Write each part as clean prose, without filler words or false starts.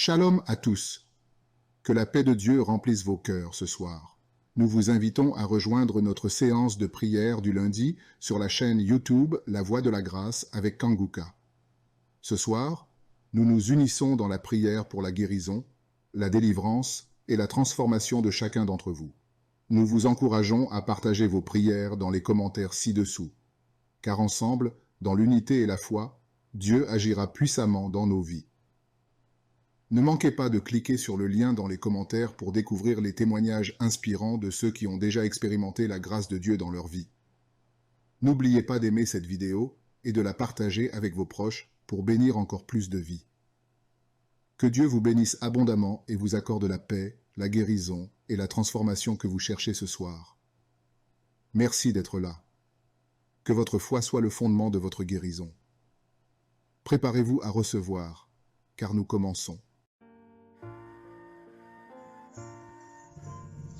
Shalom à tous. Que la paix de Dieu remplisse vos cœurs ce soir. Nous vous invitons à rejoindre notre séance de prière du lundi sur la chaîne YouTube La Voix de la Grâce avec Kanguka. Ce soir, nous nous unissons dans la prière pour la guérison, la délivrance et la transformation de chacun d'entre vous. Nous vous encourageons à partager vos prières dans les commentaires ci-dessous, car ensemble, dans l'unité et la foi, Dieu agira puissamment dans nos vies. Ne manquez pas de cliquer sur le lien dans les commentaires pour découvrir les témoignages inspirants de ceux qui ont déjà expérimenté la grâce de Dieu dans leur vie. N'oubliez pas d'aimer cette vidéo et de la partager avec vos proches pour bénir encore plus de vies. Que Dieu vous bénisse abondamment et vous accorde la paix, la guérison et la transformation que vous cherchez ce soir. Merci d'être là. Que votre foi soit le fondement de votre guérison. Préparez-vous à recevoir, car nous commençons.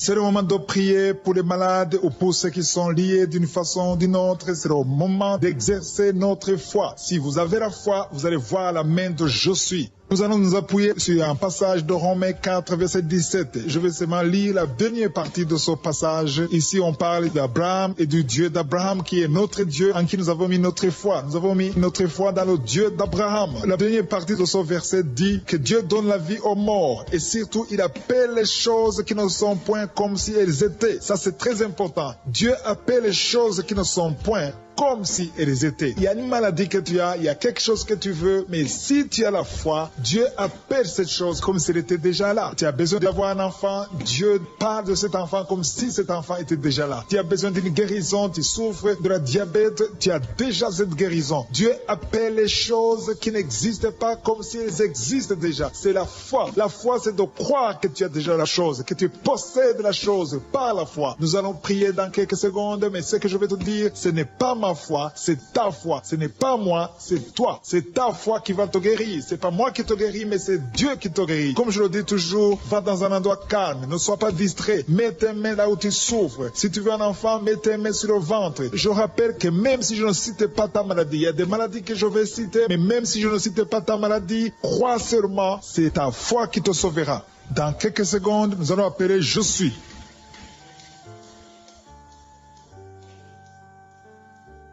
C'est le moment de prier pour les malades ou pour ceux qui sont liés d'une façon ou d'une autre. C'est le moment d'exercer notre foi. Si vous avez la foi, vous allez voir la main de Je suis. Nous allons nous appuyer sur un passage de Romains 4, verset 17. Je vais seulement lire la dernière partie de ce passage. Ici, on parle d'Abraham et du Dieu d'Abraham qui est notre Dieu en qui nous avons mis notre foi. Nous avons mis notre foi dans le Dieu d'Abraham. La dernière partie de ce verset dit que Dieu donne la vie aux morts et surtout, il appelle les choses qui ne sont point comme si elles étaient. Ça, c'est très important. Dieu appelle les choses qui ne sont point comme si elles étaient. Il y a une maladie que tu as, il y a quelque chose que tu veux, mais si tu as la foi, Dieu appelle cette chose comme si elle était déjà là. Tu as besoin d'avoir un enfant, Dieu parle de cet enfant comme si cet enfant était déjà là. Tu as besoin d'une guérison, tu souffres de la diabète, tu as déjà cette guérison. Dieu appelle les choses qui n'existent pas comme si elles existent déjà. C'est la foi. La foi, c'est de croire que tu as déjà la chose, que tu possèdes la chose par la foi. Nous allons prier dans quelques secondes, mais ce que je vais te dire, ce n'est pas ma foi, c'est ta foi. Ce n'est pas moi, c'est toi. C'est ta foi qui va te guérir. C'est pas moi qui te guéris, mais c'est Dieu qui te guérit. Comme je le dis toujours, va dans un endroit calme. Ne sois pas distrait. Mets tes mains là où tu souffres. Si tu veux un enfant, mets tes mains sur le ventre. Je rappelle que même si je ne cite pas ta maladie, il y a des maladies que je vais citer, mais même si je ne cite pas ta maladie, crois seulement, c'est ta foi qui te sauvera. Dans quelques secondes, nous allons appeler Je suis.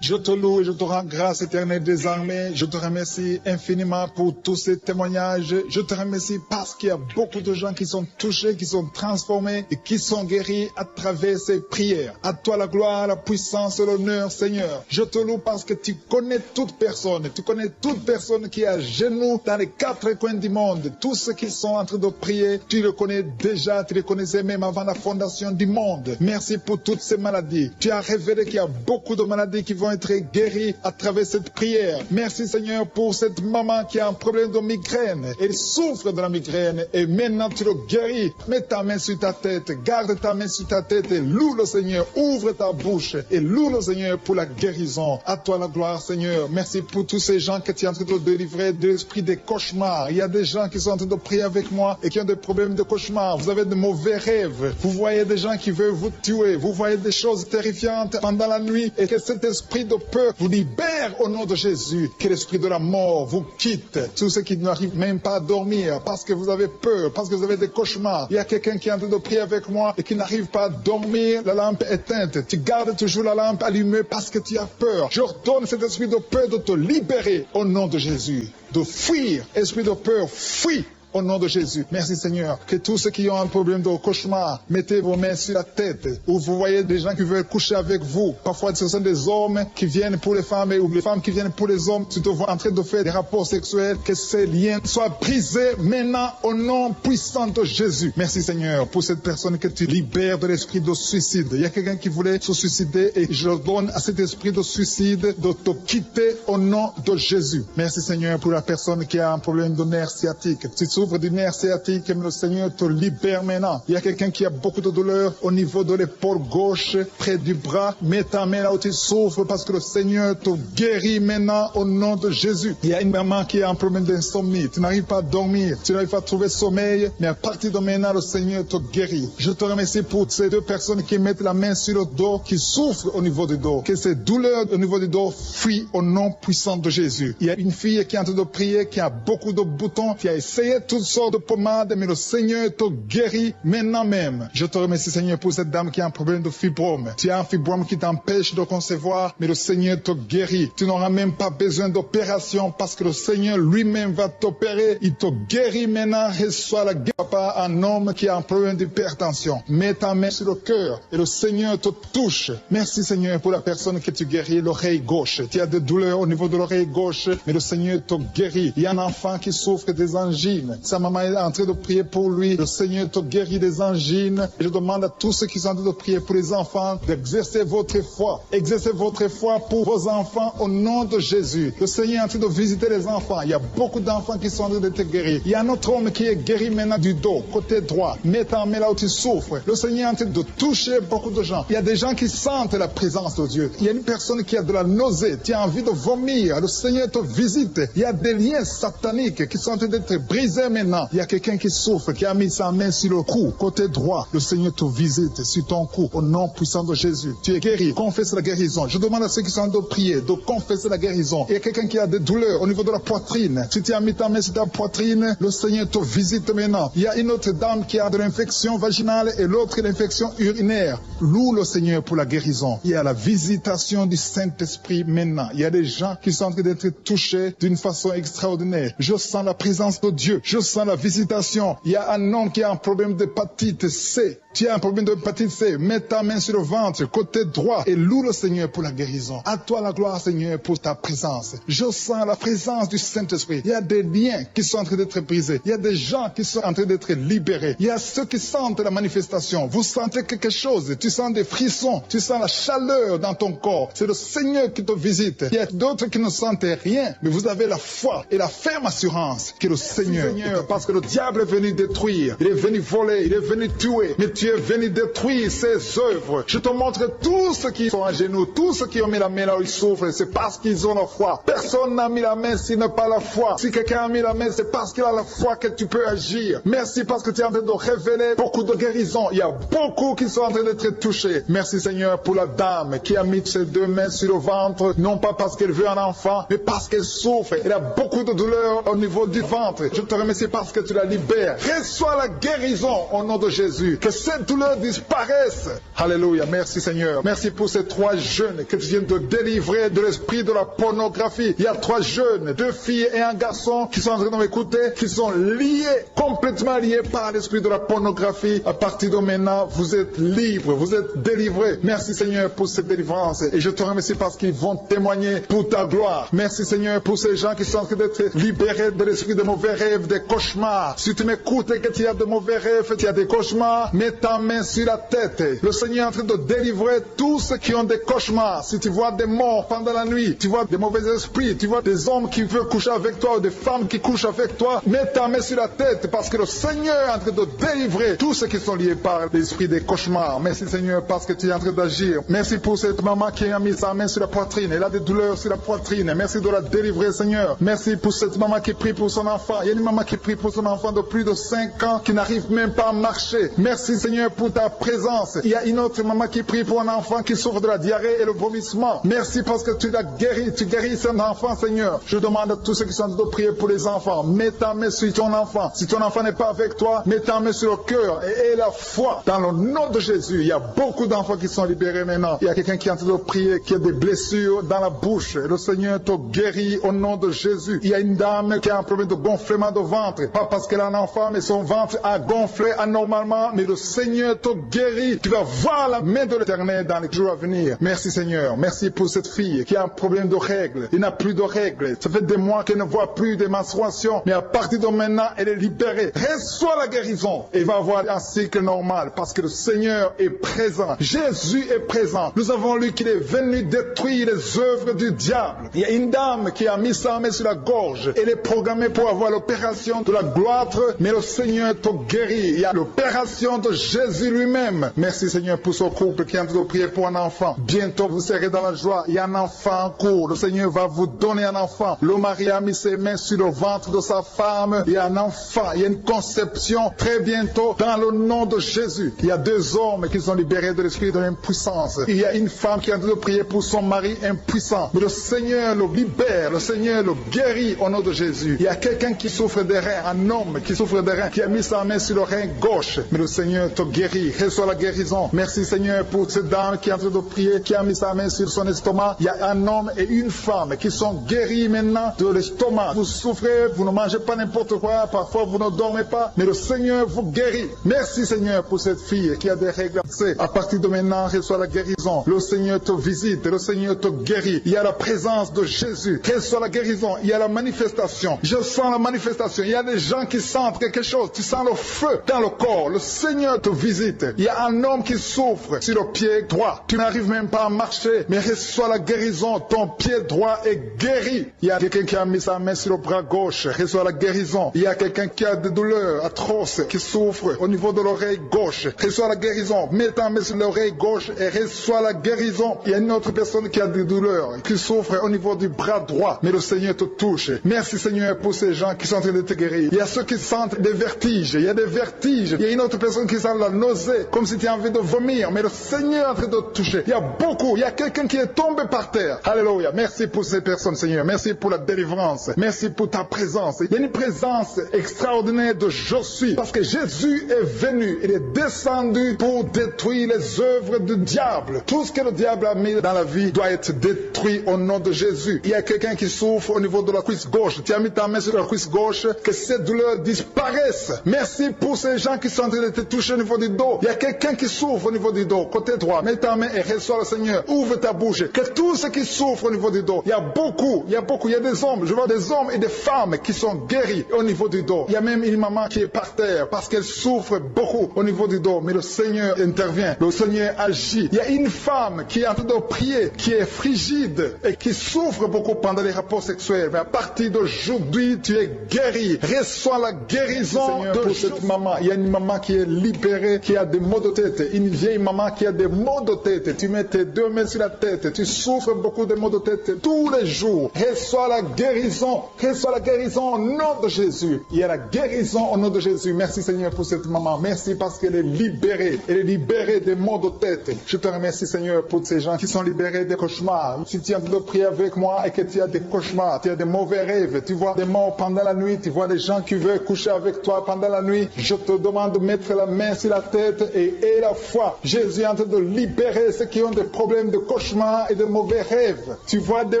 Je te loue et je te rends grâce éternelle des armées. Je te remercie infiniment pour tous ces témoignages. Je te remercie parce qu'il y a beaucoup de gens qui sont touchés, qui sont transformés et qui sont guéris à travers ces prières. À toi la gloire, la puissance et l'honneur, Seigneur. Je te loue parce que tu connais toute personne. Tu connais toute personne qui est à genoux dans les quatre coins du monde. Tous ceux qui sont en train de prier, tu le connais déjà. Tu les connaissais même avant la fondation du monde. Merci pour toutes ces maladies. Tu as révélé qu'il y a beaucoup de maladies qui vont être guérie à travers cette prière. Merci Seigneur pour cette maman qui a un problème de migraine. Elle souffre de la migraine et maintenant tu le guéris. Mets ta main sur ta tête, garde ta main sur ta tête et loue le Seigneur. Ouvre ta bouche et loue le Seigneur pour la guérison. À toi la gloire Seigneur. Merci pour tous ces gens que tu es en train de délivrer de l'esprit des cauchemars. Il y a des gens qui sont en train de prier avec moi et qui ont des problèmes de cauchemars. Vous avez de mauvais rêves. Vous voyez des gens qui veulent vous tuer. Vous voyez des choses terrifiantes pendant la nuit et que cet esprit de peur vous libère au nom de Jésus. Que l'esprit de la mort vous quitte. Tous ceux qui n'arrivent même pas à dormir parce que vous avez peur, parce que vous avez des cauchemars. Il y a quelqu'un qui est en train de prier avec moi et qui n'arrive pas à dormir, la lampe éteinte. Tu gardes toujours la lampe allumée parce que tu as peur. J'ordonne cet esprit de peur de te libérer au nom de Jésus. De fuir. Esprit de peur, fuis. Au nom de Jésus. Merci Seigneur. Que tous ceux qui ont un problème de cauchemar, mettez vos mains sur la tête. Ou vous voyez des gens qui veulent coucher avec vous. Parfois ce sont des hommes qui viennent pour les femmes ou les femmes qui viennent pour les hommes. Tu te vois en train de faire des rapports sexuels. Que ces liens soient brisés maintenant au nom puissant de Jésus. Merci Seigneur pour cette personne que tu libères de l'esprit de suicide. Il y a quelqu'un qui voulait se suicider et je donne à cet esprit de suicide de te quitter au nom de Jésus. Merci Seigneur pour la personne qui a un problème de nerf sciatique. Tu souffres du nerf sciatique, le Seigneur te libère maintenant. Il y a quelqu'un qui a beaucoup de douleur au niveau de l'épaule gauche, près du bras. Mets ta main là où tu souffres parce que le Seigneur te guérit maintenant au nom de Jésus. Il y a une maman qui a un problème d'insomnie. Tu n'arrives pas à dormir, tu n'arrives pas à trouver sommeil, mais à partir de maintenant, le Seigneur te guérit. Je te remercie pour ces deux personnes qui mettent la main sur le dos, qui souffrent au niveau du dos. Que ces douleurs au niveau du dos fuient au nom puissant de Jésus. Il y a une fille qui est en train de prier, qui a beaucoup de boutons, qui a essayé toutes sortes de pommades, mais le Seigneur te guérit maintenant même. Je te remercie, Seigneur, pour cette dame qui a un problème de fibrome. Tu as un fibrome qui t'empêche de concevoir, mais le Seigneur te guérit. Tu n'auras même pas besoin d'opération parce que le Seigneur lui-même va t'opérer. Il te guérit maintenant. Reçois la guérison par un homme qui a un problème d'hypertension. Mets ta main sur le cœur et le Seigneur te touche. Merci, Seigneur, pour la personne que tu guéris, l'oreille gauche. Tu as des douleurs au niveau de l'oreille gauche, mais le Seigneur te guérit. Il y a un enfant qui souffre des angines. Sa maman est en train de prier pour lui. Le Seigneur te guérit des angines. Et je demande à tous ceux qui sont en train de prier pour les enfants d'exercer votre foi. Exercez votre foi pour vos enfants au nom de Jésus. Le Seigneur est en train de visiter les enfants. Il y a beaucoup d'enfants qui sont en train d'être guéris. Il y a un autre homme qui est guéri maintenant du dos, côté droit. Mets ta main là où tu souffres. Le Seigneur est en train de toucher beaucoup de gens. Il y a des gens qui sentent la présence de Dieu. Il y a une personne qui a de la nausée. Tu as envie de vomir. Le Seigneur te visite. Il y a des liens sataniques qui sont en train d'être brisés maintenant. Il y a quelqu'un qui souffre, qui a mis sa main sur le cou, côté droit. Le Seigneur te visite sur ton cou au nom puissant de Jésus. Tu es guéri. Confesse la guérison. Je demande à ceux qui sont en train de prier de confesser la guérison. Il y a quelqu'un qui a des douleurs au niveau de la poitrine. Si tu as mis ta main sur ta poitrine, le Seigneur te visite maintenant. Il y a une autre dame qui a de l'infection vaginale et l'autre l'infection urinaire. Loue le Seigneur pour la guérison. Il y a la visitation du Saint-Esprit maintenant. Il y a des gens qui sont en train d'être touchés d'une façon extraordinaire. Je sens la présence de Dieu. Je sens la visitation. Il y a un homme qui a un problème d'hépatite C. Tu as un problème d'hépatite C. Mets ta main sur le ventre, côté droit, et loue le Seigneur pour la guérison. À toi la gloire, Seigneur, pour ta présence. Je sens la présence du Saint-Esprit. Il y a des liens qui sont en train d'être brisés. Il y a des gens qui sont en train d'être libérés. Il y a ceux qui sentent la manifestation. Vous sentez quelque chose. Tu sens des frissons. Tu sens la chaleur dans ton corps. C'est le Seigneur qui te visite. Il y a d'autres qui ne sentent rien, mais vous avez la foi et la ferme assurance que le Seigneur, parce que le diable est venu détruire. Il est venu voler. Il est venu tuer. Mais tu es venu détruire ses œuvres. Je te montre tous ceux qui sont à genoux, tous ceux qui ont mis la main là où ils souffrent, c'est parce qu'ils ont la foi. Personne n'a mis la main s'il n'a pas la foi. Si quelqu'un a mis la main, c'est parce qu'il a la foi que tu peux agir. Merci parce que tu es en train de révéler beaucoup de guérisons. Il y a beaucoup qui sont en train d'être touchés. Merci Seigneur pour la dame qui a mis ses deux mains sur le ventre, non pas parce qu'elle veut un enfant, mais parce qu'elle souffre. Elle a beaucoup de douleur au niveau du ventre. Je te remercie parce que tu la libères. Reçois la guérison au nom de Jésus. Que cette douleur disparaisse. Alléluia. Merci Seigneur. Merci pour ces 3 jeunes que tu viens de délivrer de l'esprit de la pornographie. Il y a 3 jeunes, 2 filles et un garçon qui sont en train de m'écouter, qui sont liés, complètement liés par l'esprit de la pornographie. À partir de maintenant, vous êtes libres, vous êtes délivrés. Merci Seigneur pour cette délivrance. Et je te remercie parce qu'ils vont témoigner pour ta gloire. Merci Seigneur pour ces gens qui sont en train d'être libérés de l'esprit de mauvais rêves, des cauchemars. Si tu m'écoutes et que tu as de mauvais rêves, tu as des cauchemars, mets ta main sur la tête. Le Seigneur est en train de délivrer tous ceux qui ont des cauchemars. Si tu vois des morts pendant la nuit, tu vois des mauvais esprits, tu vois des hommes qui veulent coucher avec toi ou des femmes qui couchent avec toi, mets ta main sur la tête parce que le Seigneur est en train de délivrer tous ceux qui sont liés par l'esprit des cauchemars. Merci Seigneur parce que tu es en train d'agir. Merci pour cette maman qui a mis sa main sur la poitrine. Elle a des douleurs sur la poitrine. Merci de la délivrer Seigneur. Merci pour cette maman qui prie pour son enfant. Il y a une maman qui prie pour son enfant de plus de 5 ans qui n'arrive même pas à marcher. Merci Seigneur pour ta présence. Il y a une autre maman qui prie pour un enfant qui souffre de la diarrhée et le vomissement. Merci parce que tu l'as guéri. Tu guéris cet enfant Seigneur. Je demande à tous ceux qui sont en train de prier pour les enfants. Mets ta main sur ton enfant. Si ton enfant n'est pas avec toi, mets ta main sur le cœur et la foi. Dans le nom de Jésus, il y a beaucoup d'enfants qui sont libérés maintenant. Il y a quelqu'un qui est en train de prier, qui a des blessures dans la bouche. Le Seigneur te guérit au nom de Jésus. Il y a une dame qui a un problème de gonflement de ventre. Pas parce qu'elle a un enfant, mais son ventre a gonflé anormalement. Mais le Seigneur te guérit. Tu vas voir la main de l'Éternel dans les jours à venir. Merci Seigneur. Merci pour cette fille qui a un problème de règles. Il n'a plus de règles. Ça fait des mois qu'elle ne voit plus de menstruation. Mais à partir de maintenant, elle est libérée. Reçois la guérison. Et va avoir un cycle normal parce que le Seigneur est présent. Jésus est présent. Nous avons lu qu'il est venu détruire les œuvres du diable. Il y a une dame qui a mis sa main sur la gorge. Elle est programmée pour avoir l'opération de la gloire, mais le Seigneur te guérit. Il y a l'opération de Jésus lui-même. Merci Seigneur pour ce couple qui est en train de prier pour un enfant. Bientôt vous serez dans la joie. Il y a un enfant en cours. Le Seigneur va vous donner un enfant. Le mari a mis ses mains sur le ventre de sa femme. Il y a un enfant. Il y a une conception très bientôt dans le nom de Jésus. Il y a 2 hommes qui sont libérés de l'esprit de l'impuissance. Il y a une femme qui est en train de prier pour son mari impuissant. Mais le Seigneur le libère. Le Seigneur le guérit au nom de Jésus. Il y a quelqu'un qui souffre des reins. Un homme qui souffre des reins. Qui a mis sa main sur le rein gauche. Mais le Seigneur te guérit. Reçois la guérison. Merci Seigneur pour cette dame qui est en train de prier. Qui a mis sa main sur son estomac. Il y a un homme et une femme qui sont guéris maintenant de l'estomac. Vous souffrez. Vous ne mangez pas n'importe quoi. Parfois vous ne dormez pas. Mais le Seigneur vous guérit. Merci Seigneur pour cette fille qui a des règles. À partir de maintenant, reçois la guérison. Le Seigneur te visite. Le Seigneur te guérit. Il y a la présence de Jésus. Reçois la guérison. Il y a la manifestation. Je sens la manifestation. Il y a des gens qui sentent quelque chose. Tu sens le feu dans le corps. Le Seigneur te visite. Il y a un homme qui souffre sur le pied droit. Tu n'arrives même pas à marcher. Mais reçois la guérison. Ton pied droit est guéri. Il y a quelqu'un qui a mis sa main sur le bras gauche. Reçois la guérison. Il y a quelqu'un qui a des douleurs atroces, qui souffre au niveau de l'oreille gauche. Reçois la guérison. Mets ta main sur l'oreille gauche et reçois la guérison. Il y a une autre personne qui a des douleurs, qui souffre au niveau du bras droit. Mais le Seigneur te touche. Merci Seigneur pour ces gens qui sont en train de te guérir. Il y a ceux qui sentent des vertiges. Il y a des vertiges. Il y a une autre personne qui sent la nausée, comme si tu as envie de vomir. Mais le Seigneur est en train de te toucher. Il y a beaucoup. Il y a quelqu'un qui est tombé par terre. Alléluia. Merci pour ces personnes Seigneur. Merci pour la délivrance. Merci pour ta présence. Il y a une présence extraordinaire de je suis. Parce que Jésus est venu. Il est descendu pour détruire les œuvres du diable. Tout ce que le diable a mis dans la vie doit être détruit au nom de Jésus. Il y a quelqu'un qui souffre au niveau de la cuisse gauche. Tu as mis ta main sur la cuisse gauche. Que cette douleur disparaisse. Merci pour ces gens qui sont en train de te toucher au niveau du dos. Il y a quelqu'un qui souffre au niveau du dos. Côté droit. Mets ta main et reçois le Seigneur. Ouvre ta bouche. Que tous ceux qui souffrent au niveau du dos. Il y a beaucoup. Il y a des hommes. Je vois des hommes et des femmes qui sont guéris au niveau du dos. Il y a même une maman qui est par terre parce qu'elle souffre beaucoup au niveau du dos. Mais le Seigneur intervient. Le Seigneur agit. Il y a une femme qui est en train de prier, qui est frigide et qui souffre beaucoup pendant les rapports sexuels. Mais à partir d'aujourd'hui, tu es guéri. Reçois la guérison de cette maman. Il y a une maman qui est libérée, qui a des maux de tête. Une vieille maman qui a des maux de tête. Tu mets tes 2 mains sur la tête. Tu souffres beaucoup de maux de tête tous les jours. Reçois la guérison. Reçois la guérison au nom de Jésus. Il y a la guérison au nom de Jésus. Merci Seigneur pour cette maman. Merci parce qu'elle est libérée. Elle est libérée des maux de tête. Je te remercie Seigneur pour ces gens qui sont libérés des cauchemars. Si tu es en train de prier avec moi et que tu as des cauchemars, tu as des mauvais rêves, tu vois des morts pendant la nuit, tu vois des gens qui veulent coucher avec toi pendant la nuit, je te demande de mettre la main sur la tête et la foi. Jésus est en train de libérer ceux qui ont des problèmes de cauchemars et de mauvais rêves. Tu vois des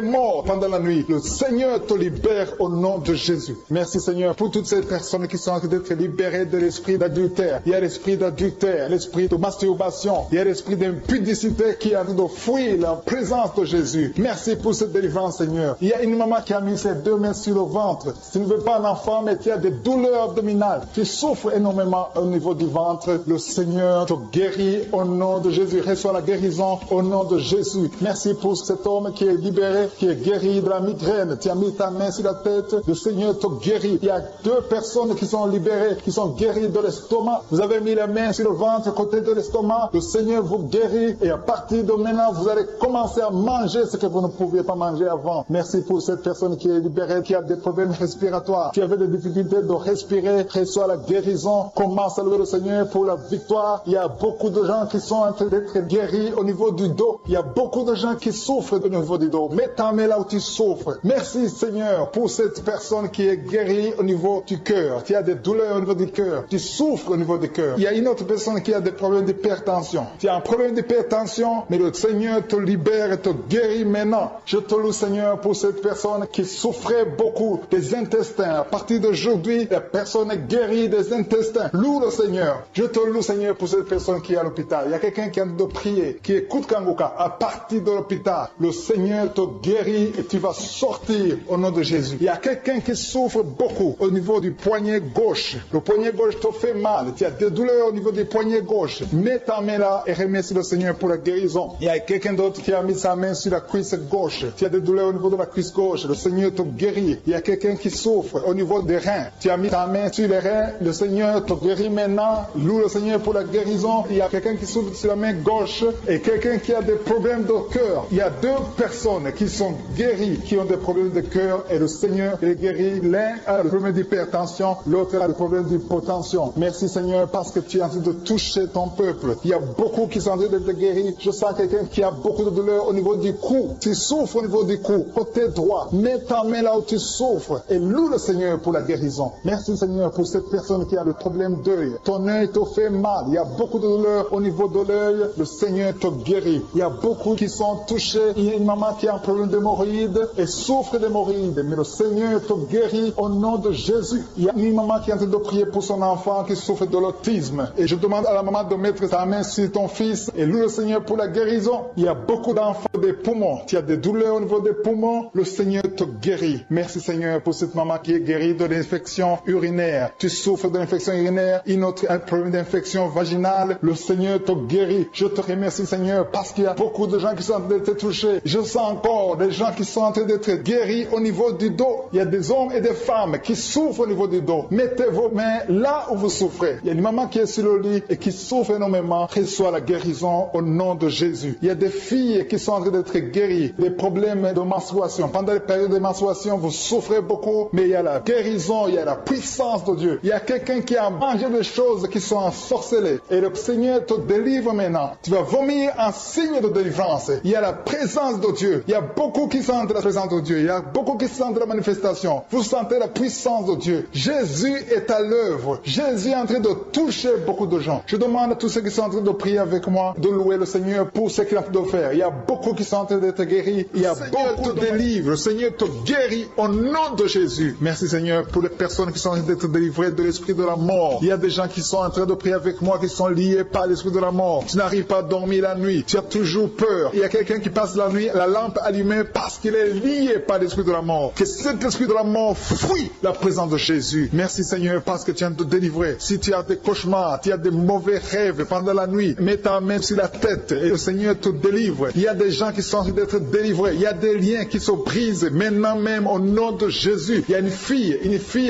morts pendant la nuit. Le Seigneur te libère au nom de Jésus. Merci Seigneur pour toutes ces personnes qui sont en train d'être libérées de l'esprit d'adultère. Il y a l'esprit d'adultère, l'esprit de masturbation, il y a l'esprit d'impudicité qui est en train de fuir la présence de Jésus. Merci pour cette délivrance Seigneur. Il y a une maman qui a mis ses 2 mains sur le ventre. Tu ne veux pas un enfant mais tu as des douleurs abdominales. Tu souffres énormément au niveau du ventre. Le Seigneur te guérit au nom de Jésus. Reçois la guérison au nom de Jésus. Merci pour cet homme qui est libéré, qui est guéri de la migraine. Tu as mis ta main sur la tête. Le Seigneur te guérit. Il y a 2 personnes qui sont libérées, qui sont guéries de l'estomac. Vous avez mis la main sur le ventre, côté de l'estomac. Le Seigneur vous guérit. Et à partir de maintenant, vous allez commencer à manger ce que vous ne pouviez pas manger avant. Merci pour cette personne qui est libérée, qui a des problèmes respiratoires, qui avait des difficultés de respirer. Reçois la guérison. Commence à louer le Seigneur pour la victoire. Il y a beaucoup de gens qui sont en train d'être guéris au niveau du dos. Il y a beaucoup de gens qui souffrent au niveau du dos. Mets ta main là où tu souffres. Merci Seigneur pour cette personne qui est guérie au niveau du cœur. Tu as des douleurs au niveau du cœur. Tu souffres au niveau du cœur. Il y a une autre personne qui a des problèmes d'hypertension. Tu as un problème d'hypertension, mais le Seigneur te libère et te guérit maintenant. Je te loue Seigneur pour cette personne qui souffrait beaucoup des intestins. À partir d'aujourd'hui, la personne est guérie des intestins. Loue le Seigneur. Je te loue Seigneur pour cette personne qui est à l'hôpital. Il y a quelqu'un qui a de prier, qui écoute Kanguka. À partir de l'hôpital, le Seigneur te guérit et tu vas sortir au nom de Jésus. Il y a quelqu'un qui souffre beaucoup au niveau du poignet gauche. Le poignet gauche te fait mal. Tu as des douleurs au niveau du poignet gauche. Mets ta main là et remercie le Seigneur pour la guérison. Il y a quelqu'un d'autre qui a mis sa main sur la cuisse gauche. Tu as des douleurs au niveau de la cuisse gauche. Le Seigneur te guérit. Il y a quelqu'un qui souffre au niveau des reins. Tu as mis ta main sur les reins. Le Seigneur te guérit maintenant. Loue Loue le Seigneur pour la guérison. Il y a quelqu'un qui souffre sur la main gauche et quelqu'un qui a des problèmes de cœur. Il y a deux personnes qui sont guéries, qui ont des problèmes de cœur et le Seigneur les guérit. L'un a le problème d'hypertension, l'autre a le problème d'hypotension. Merci Seigneur parce que tu es en train de toucher ton peuple. Il y a beaucoup qui sont en train d'être guéris. Je sens quelqu'un qui a beaucoup de douleur au niveau du cou. Tu souffres au niveau du cou, côté droit. Mets ta main là où tu souffres et loue le Seigneur pour la guérison. Merci Seigneur pour cette personne qui a le problème d'œil. Ton œil te fait mal. Il y a beaucoup de douleur au niveau de l'œil. Le Seigneur te guérit. Il y a beaucoup qui sont touchés. Il y a une maman qui a un problème d'hémorroïdes et souffre d'hémorroïdes. Mais le Seigneur te guérit au nom de Jésus. Il y a une maman qui est en train de prier pour son enfant qui souffre de l'autisme. Et je demande à la maman de mettre sa main sur ton fils et loue le Seigneur pour la guérison. Il y a beaucoup d'enfants des poumons. Tu as des douleurs au niveau des poumons. Le Seigneur te guérit. Merci Seigneur pour cette maman qui est guérie de l'infection urinaire. Tu souffres de l'infection urinaire, une autre un problème d'infection vaginale. Le Seigneur te guérit. Je te remercie Seigneur parce qu'il y a beaucoup de gens qui sont en train d'être touchés. Je sens encore des gens qui sont en train d'être guéris au niveau du dos. Il y a des hommes et des femmes qui souffrent au niveau du dos. Mettez vos mains là où vous souffrez. Il y a une maman qui est sur le lit et qui souffre énormément. Reçois la guérison au nom de Jésus. Il y a des filles qui sont en train d'être guéries. Des problèmes de menstruation. Pendant les périodes de menstruation, vous souffrez beaucoup, mais il y a la guérison, il y a la puissance de Dieu. Il y a quelqu'un qui a mangé des choses qui sont ensorcelées. Et le Seigneur te délivre maintenant. Tu vas vomir en signe de délivrance. Il y a la présence de Dieu. Il y a beaucoup qui sentent la présence de Dieu. Il y a beaucoup qui sentent la manifestation. Vous sentez la puissance de Dieu. Jésus est à l'œuvre. Jésus est en train de toucher beaucoup de gens. Je demande à tous ceux qui sont en train de prier avec moi de louer le Seigneur pour ce qu'il a fait de faire. Il y a beaucoup qui sont en train d'être guéris. Il y a beaucoup de délivre. Le Seigneur te guérit au nom de Jésus. Merci Seigneur pour les personnes qui sont en train d'être délivrées de l'esprit de la mort. Il y a des gens qui sont en train de prier avec moi qui sont liés par l'esprit de la mort. Tu n'arrives pas à dormir la nuit. Tu as toujours peur. Il y a quelqu'un qui passe la nuit, la lampe allumée parce qu'il est lié par l'esprit de la mort. Que cet esprit de la mort fuit la présence de Jésus. Merci Seigneur parce que tu viens de te délivrer. Si tu as des cauchemars, tu as des mauvais rêves pendant la nuit, mets ta main sur la tête et le Seigneur te délivre. Il y a des gens qui sont en train d'être délivrés. Il y a des liens qui se brisent maintenant même au nom de Jésus. Il y a une fille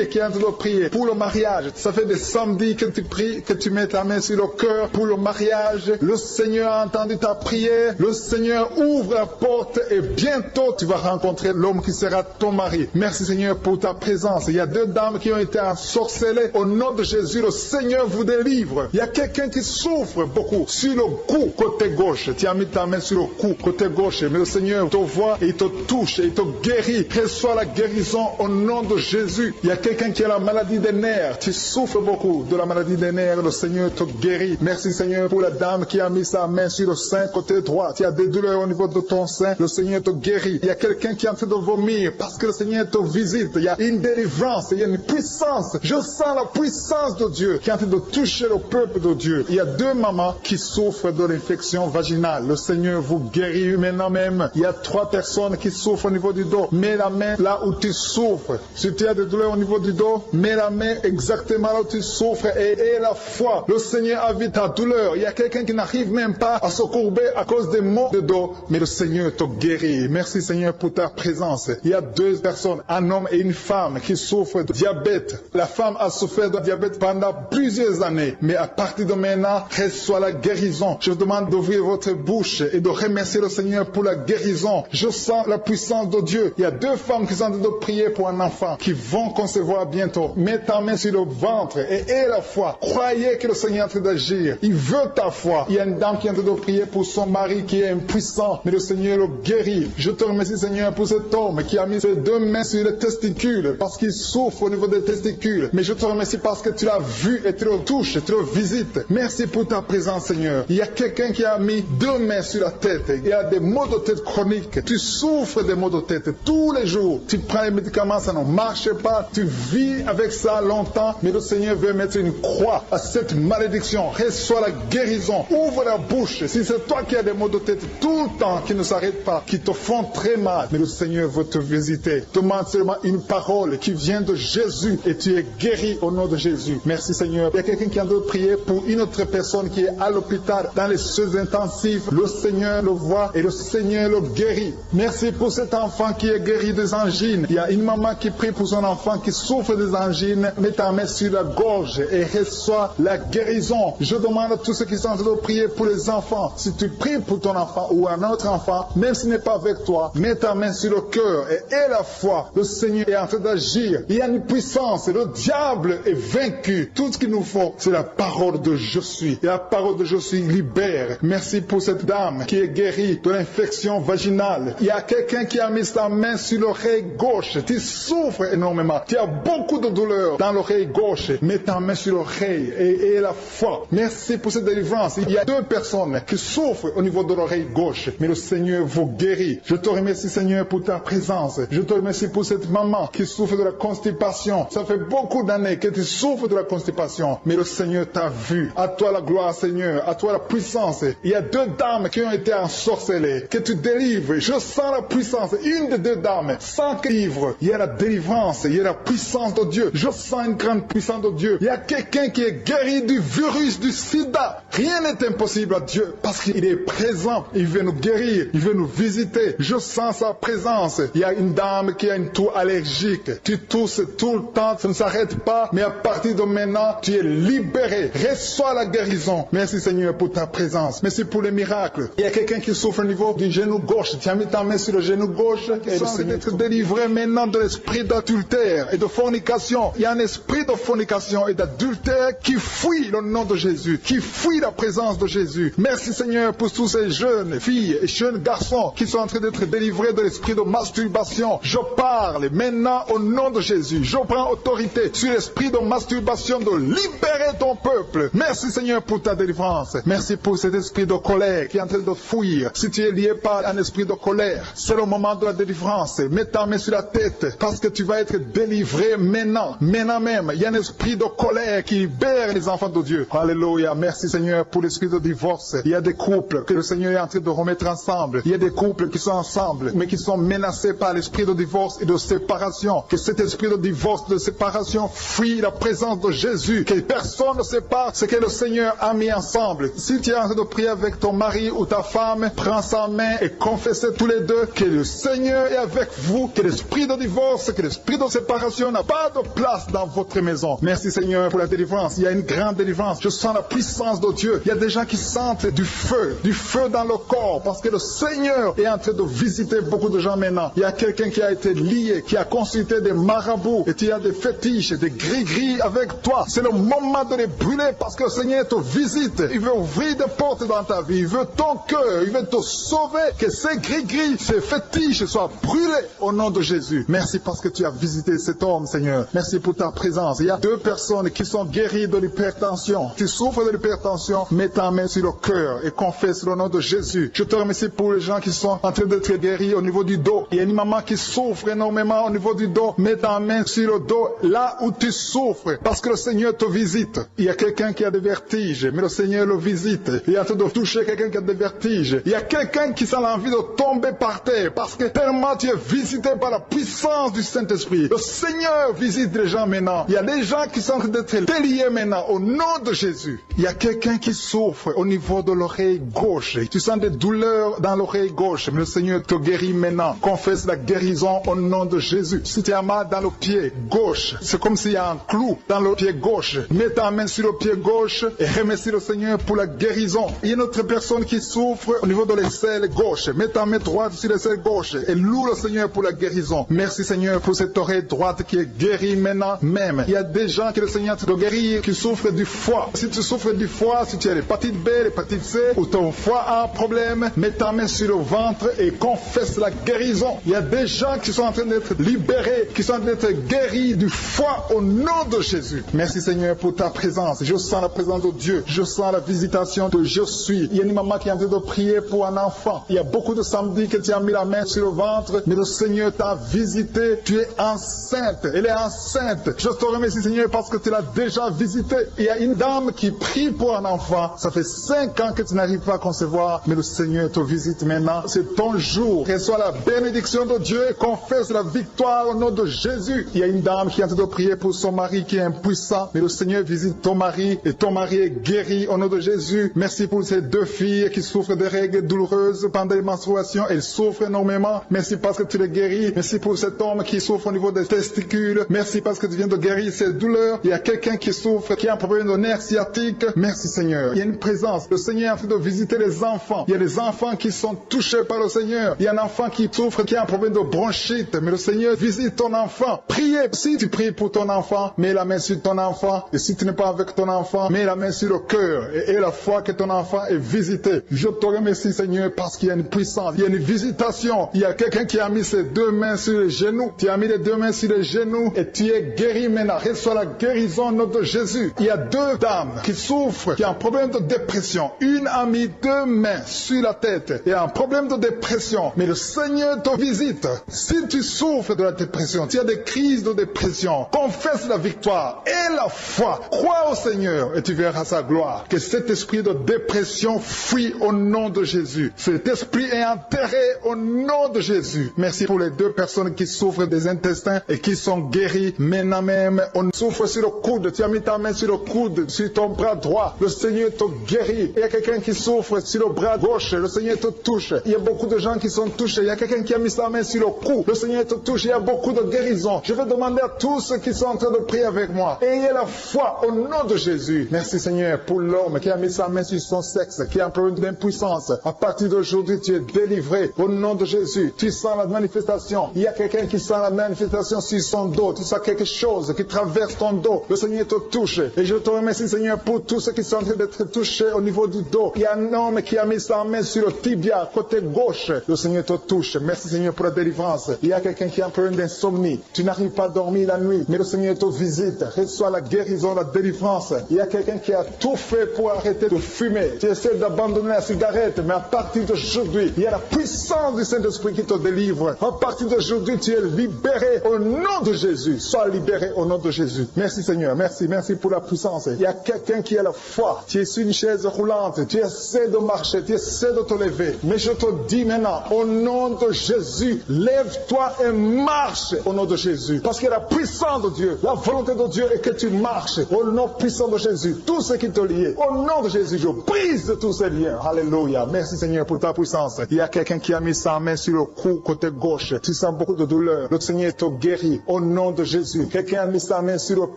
qui est en train de prier pour le mariage. Ça fait des samedis que tu pries, que tu mets ta main sur le cœur pour le mariage. Le Seigneur a entendu ta prière. Le Seigneur ouvre la porte et bientôt tu vas rencontrer l'homme qui sera ton mari. Merci Seigneur pour ta présence. Il y a deux dames qui ont été ensorcelées. Au nom de Jésus, le Seigneur vous délivre. Il y a quelqu'un qui souffre beaucoup sur le cou, côté gauche. Tu as mis ta main sur le cou, côté gauche. Mais le Seigneur te voit et il te touche et il te guérit. Reçois la guérison au nom de Jésus. Il y a quelqu'un qui a la maladie des nerfs. Tu souffres beaucoup de la maladie des nerfs. Le Seigneur te guérit. Merci Seigneur pour la dame qui a mis sa main sur le sein, côté droit. Tu as des douleurs au niveau de ton sein. Le Seigneur te guérit. Il y a quelqu'un qui est en train de vomir parce que le Seigneur te visite. Il y a une délivrance. Il y a une puissance. Je sens la puissance de Dieu qui est en train de toucher le peuple de Dieu. Il y a deux mamans qui souffrent de l'infection vaginale. Le Seigneur vous guérit maintenant même. Il y a trois personnes qui souffrent au niveau du dos. Mets la main là où tu souffres. Si tu as des douleurs au niveau du dos, mets la main exactement là où tu souffres et aie la foi. Le Seigneur a vu ta douleur. Il y a quelqu'un qui n'arrive même pas à se courber à cause des maux de dos. Mais le Seigneur te guérit. Merci Seigneur pour ta présence. Il y a deux personnes, un homme et une femme qui souffrent de diabète. La femme a souffert de diabète pendant plusieurs années. Mais à partir de maintenant, reçoit la guérison. Je vous demande d'ouvrir votre bouche et de remercier le Seigneur pour la guérison. Je sens la puissance de Dieu. Il y a deux femmes qui sont en train de prier pour un enfant qui vont concevoir bientôt. Mets ta main sur le ventre et aie la foi. Croyez que le Seigneur est en train d'agir. Il veut ta foi. Il y a une dame qui est en train de prier pour son mari qui est impuissant, mais le Seigneur le guérit. Je te remercie Seigneur pour cet homme qui a mis ses deux mains sur les testicules parce qu'il souffre au niveau des testicules. Mais je te remercie parce que tu l'as vu et tu le touches, tu le visites. Merci pour ta présence Seigneur. Il y a quelqu'un qui a mis deux mains sur la tête. Il y a des maux de tête chroniques. Tu souffres des maux de tête tous les jours. Tu prends les médicaments, ça ne marche pas. Tu vis avec ça longtemps, mais le Seigneur veut mettre une croix à cette malédiction. Reçois la guérison. Ouvre la bouche. Si c'est toi qui as des maux de tête tout le temps, qui ne s'arrêtent pas, qui te font très mal, mais le Seigneur veut te visiter. Demande seulement une parole qui vient de Jésus et tu es guéri au nom de Jésus. Merci Seigneur. Il y a quelqu'un qui a de prier pour une autre personne qui est à l'hôpital dans les soins intensifs. Le Seigneur le voit et le Seigneur le guérit. Merci pour cet enfant qui est guéri des angines. Il y a une maman qui prie pour son enfant qui souffre des angines. Mets ta main sur la gorge et reçois reçois la guérison. Je demande à tous ceux qui sont en train de prier pour les enfants. Si tu pries pour ton enfant ou un autre enfant, même s'il n'est pas avec toi, mets ta main sur le cœur et aie la foi. Le Seigneur est en train d'agir. Il y a une puissance. Le diable est vaincu. Tout ce qu'il nous faut, c'est la parole de je suis. Et la parole de je suis libère. Merci pour cette dame qui est guérie de l'infection vaginale. Il y a quelqu'un qui a mis sa main sur l'oreille gauche. Tu souffres énormément. Tu as beaucoup de douleur dans l'oreille gauche. Mets ta main sur l'oreille et la foi. Merci pour cette délivrance. Il y a 2 personnes qui souffrent au niveau de l'oreille gauche. Mais le Seigneur vous guérit. Je te remercie, Seigneur, pour ta présence. Je te remercie pour cette maman qui souffre de la constipation. Ça fait beaucoup d'années que tu souffres de la constipation. Mais le Seigneur t'a vu. À toi la gloire, Seigneur. À toi la puissance. Il y a 2 dames qui ont été ensorcelées. Que tu délivres. Je sens la puissance. Une des 2 dames. Sans que livre. Il y a la délivrance. Il y a la puissance de Dieu. Je sens une grande puissance de Dieu. Il y a quelqu'un qui est guéri du virus du sida. Rien n'est impossible à Dieu parce qu'il est présent. Il veut nous guérir. Il veut nous visiter. Je sens sa présence. Il y a une dame qui a une toux allergique. Tu tousses tout le temps. Ça ne s'arrête pas. Mais à partir de maintenant, tu es libéré. Reçois la guérison. Merci Seigneur pour ta présence. Merci pour les miracles. Il y a quelqu'un qui souffre au niveau du genou gauche. Tu as mis ta main sur le genou gauche. Et le Seigneur être délivré maintenant de l'esprit d'adultère et de fornication. Il y a un esprit de fornication et d'adultère qui fuit le nom de Jésus, qui fuit la présence de Jésus. Merci Seigneur pour tous ces jeunes filles et jeunes garçons qui sont en train d'être délivrés de l'esprit de masturbation. Je parle maintenant au nom de Jésus. Je prends autorité sur l'esprit de masturbation de libérer ton peuple. Merci Seigneur pour ta délivrance. Merci pour cet esprit de colère qui est en train de fuir. Si tu es lié par un esprit de colère, c'est le moment de la délivrance. Mets ta main sur la tête parce que tu vas être délivré maintenant. Maintenant même, il y a un esprit de colère qui libère les enfants de Dieu. Alléluia. Merci Seigneur pour l'esprit de divorce. Il y a des couples que le Seigneur est en train de remettre ensemble. Il y a des couples qui sont ensemble mais qui sont menacés par l'esprit de divorce et de séparation. Que cet esprit de divorce, de séparation fuit la présence de Jésus. Que personne ne sépare ce que le Seigneur a mis ensemble. Si tu es en train de prier avec ton mari ou ta femme, prends sa main et confessez tous les deux que le Seigneur est avec vous, que l'esprit de divorce, que l'esprit de séparation n'a pas de place dans votre maison. Merci Seigneur pour la délivrance. Il y a une grande délivrance. Je sens la puissance de Dieu. Il y a des gens qui sentent du feu dans le corps parce que le Seigneur est en train de visiter beaucoup de gens maintenant. Il y a quelqu'un qui a été lié, qui a consulté des marabouts et tu as des fétiches, des gris-gris avec toi. C'est le moment de les brûler parce que le Seigneur te visite. Il veut ouvrir des portes dans ta vie. Il veut ton cœur. Il veut te sauver. Que ces gris-gris, ces fétiches soient brûlés au nom de Jésus. Merci parce que tu as visité cet homme, Seigneur. Merci pour ta présence. Il y a 2 personnes qui sont guéries de l'hypertension. Tu souffres de l'hypertension, mets ta main sur le cœur et confesse le nom de Jésus. Je te remercie pour les gens qui sont en train d'être guéris au niveau du dos. Il y a une maman qui souffre énormément au niveau du dos. Mets ta main sur le dos là où tu souffres parce que le Seigneur te visite. Il y a quelqu'un qui a des vertiges, mais le Seigneur le visite. Il est en train de toucher quelqu'un qui a des vertiges. Il y a quelqu'un qui sent l'envie de tomber par terre parce que tellement tu es visité par la puissance du Saint-Esprit. Le Seigneur visite les gens maintenant. Il y a des gens qui sont en train d'être déliés maintenant au nom de Jésus. Il y a quelqu'un qui souffre au niveau de l'oreille gauche. Tu sens des douleurs dans l'oreille gauche, mais le Seigneur te guérit maintenant. Confesse la guérison au nom de Jésus. Si tu as mal dans le pied gauche, c'est comme s'il y a un clou dans le pied gauche. Mets ta main sur le pied gauche et remercie le Seigneur pour la guérison. Il y a une autre personne qui souffre au niveau de l'aisselle gauche. Mets ta main droite sur l'aisselle gauche et loue le Seigneur pour la guérison. Merci Seigneur pour cette oreille droite qui est guérie maintenant même. Il y a des gens que le Seigneur te guérit qui souffrent du foie. Si tu souffres du foie, si tu as l'hépatite B, l'hépatite C ou ton foie a un problème, mets ta main sur le ventre et confesse la guérison. Il y a des gens qui sont en train d'être libérés, qui sont en train d'être guéris du foie au nom de Jésus. Merci Seigneur pour ta présence. Je sens la présence de Dieu. Je sens la visitation de je suis. Il y a une maman qui est en train de prier pour un enfant. Il y a beaucoup de samedis que tu as mis la main sur le ventre, mais le Seigneur t'a visité. Tu es enceinte. Elle est enceinte. Je te remercie Seigneur parce que tu l'as déjà visité. Il y a une dame qui prie pour un enfant. Ça fait 5 ans que tu n'arrives pas à concevoir, mais le Seigneur te visite maintenant. C'est ton jour. Reçois la bénédiction de Dieu et confesse la victoire au nom de Jésus. Il y a une dame qui est en train de prier pour son mari qui est impuissant, mais le Seigneur visite ton mari et ton mari est guéri au nom de Jésus. Merci pour ces 2 filles qui souffrent de règles douloureuses pendant les menstruations. Elles souffrent énormément. Merci parce que tu les guéris. Merci pour cet homme qui souffre au niveau des testicules. Merci parce que tu viens de guérir ces douleurs. Il y a quelqu'un qui souffre qui a un problème de nerf sciatique, merci Seigneur. Il y a une présence. Le Seigneur est en train de visiter les enfants. Il y a des enfants qui sont touchés par le Seigneur. Il y a un enfant qui souffre, qui a un problème de bronchite. Mais le Seigneur visite ton enfant. Priez. Si tu pries pour ton enfant, mets la main sur ton enfant. Et si tu n'es pas avec ton enfant, mets la main sur le cœur. Et la foi que ton enfant est visité. Je te remercie Seigneur parce qu'il y a une puissance. Il y a une visitation. Il y a quelqu'un qui a mis ses deux mains sur les genoux. Tu as mis les deux mains sur les genoux et tu es guéri maintenant. Reçois la guérison au nom de Jésus. Il y a deux dames qui souffrent, qui ont un problème de dépression. Une a mis deux mains sur la tête et a un problème de dépression. Mais le Seigneur te visite. Si tu souffres de la dépression, tu as des crises de dépression, confesse la victoire et la foi. Crois au Seigneur et tu verras sa gloire. Que cet esprit de dépression fuit au nom de Jésus. Cet esprit est enterré au nom de Jésus. Merci pour les deux personnes qui souffrent des intestins et qui sont guéries maintenant même. On souffre sur le coude. Tu as mis ta main sur le coude, sur ton bras droit. Le Seigneur te guérit. Il y a quelqu'un qui souffre sur le bras gauche. Le Seigneur te touche. Il y a beaucoup de gens qui sont touchés. Il y a quelqu'un qui a mis sa main sur le cou. Le Seigneur te touche. Il y a beaucoup de guérisons. Je vais demander à tous ceux qui sont en train de prier avec moi. Ayez la foi au nom de Jésus. Merci Seigneur pour l'homme qui a mis sa main sur son sexe, qui a un problème d'impuissance. À partir d'aujourd'hui, tu es délivré au nom de Jésus. Tu sens la manifestation. Il y a quelqu'un qui sent la manifestation sur son dos. Tu sens quelque chose qui traverse ton dos. Le Seigneur te touche. Et je te remercie Seigneur pour tous ceux qui sont en train d'être touchés au niveau du dos. Il y a un homme qui a mis sa main sur le tibia, côté gauche. Le Seigneur te touche. Merci Seigneur pour la délivrance. Il y a quelqu'un qui a un problème d'insomnie. Tu n'arrives pas à dormir la nuit, mais le Seigneur te visite. Reçois la guérison, la délivrance. Il y a quelqu'un qui a tout fait pour arrêter de fumer. Tu essaies d'abandonner la cigarette, mais à partir d'aujourd'hui, il y a la puissance du Saint-Esprit qui te délivre. À partir d'aujourd'hui, tu es libéré au nom de Jésus. Sois libéré au nom de Jésus. Merci Seigneur. Merci pour la puissance. Il y a quelqu'un qui a la foi. Tu es sur une chaise roulante. Tu essaies de marcher. Tu essaies de te lever. Mais je te dis maintenant, au nom de Jésus, lève-toi et marche au nom de Jésus. Parce que la puissance de Dieu, la volonté de Dieu est que tu marches au nom puissant de Jésus. Tout ce qui te lie, au nom de Jésus, je brise de tous ces liens. Alléluia. Merci Seigneur pour ta puissance. Il y a quelqu'un qui a mis sa main sur le cou côté gauche. Tu sens beaucoup de douleur. Le Seigneur te guérit au nom de Jésus. Quelqu'un a mis sa main sur le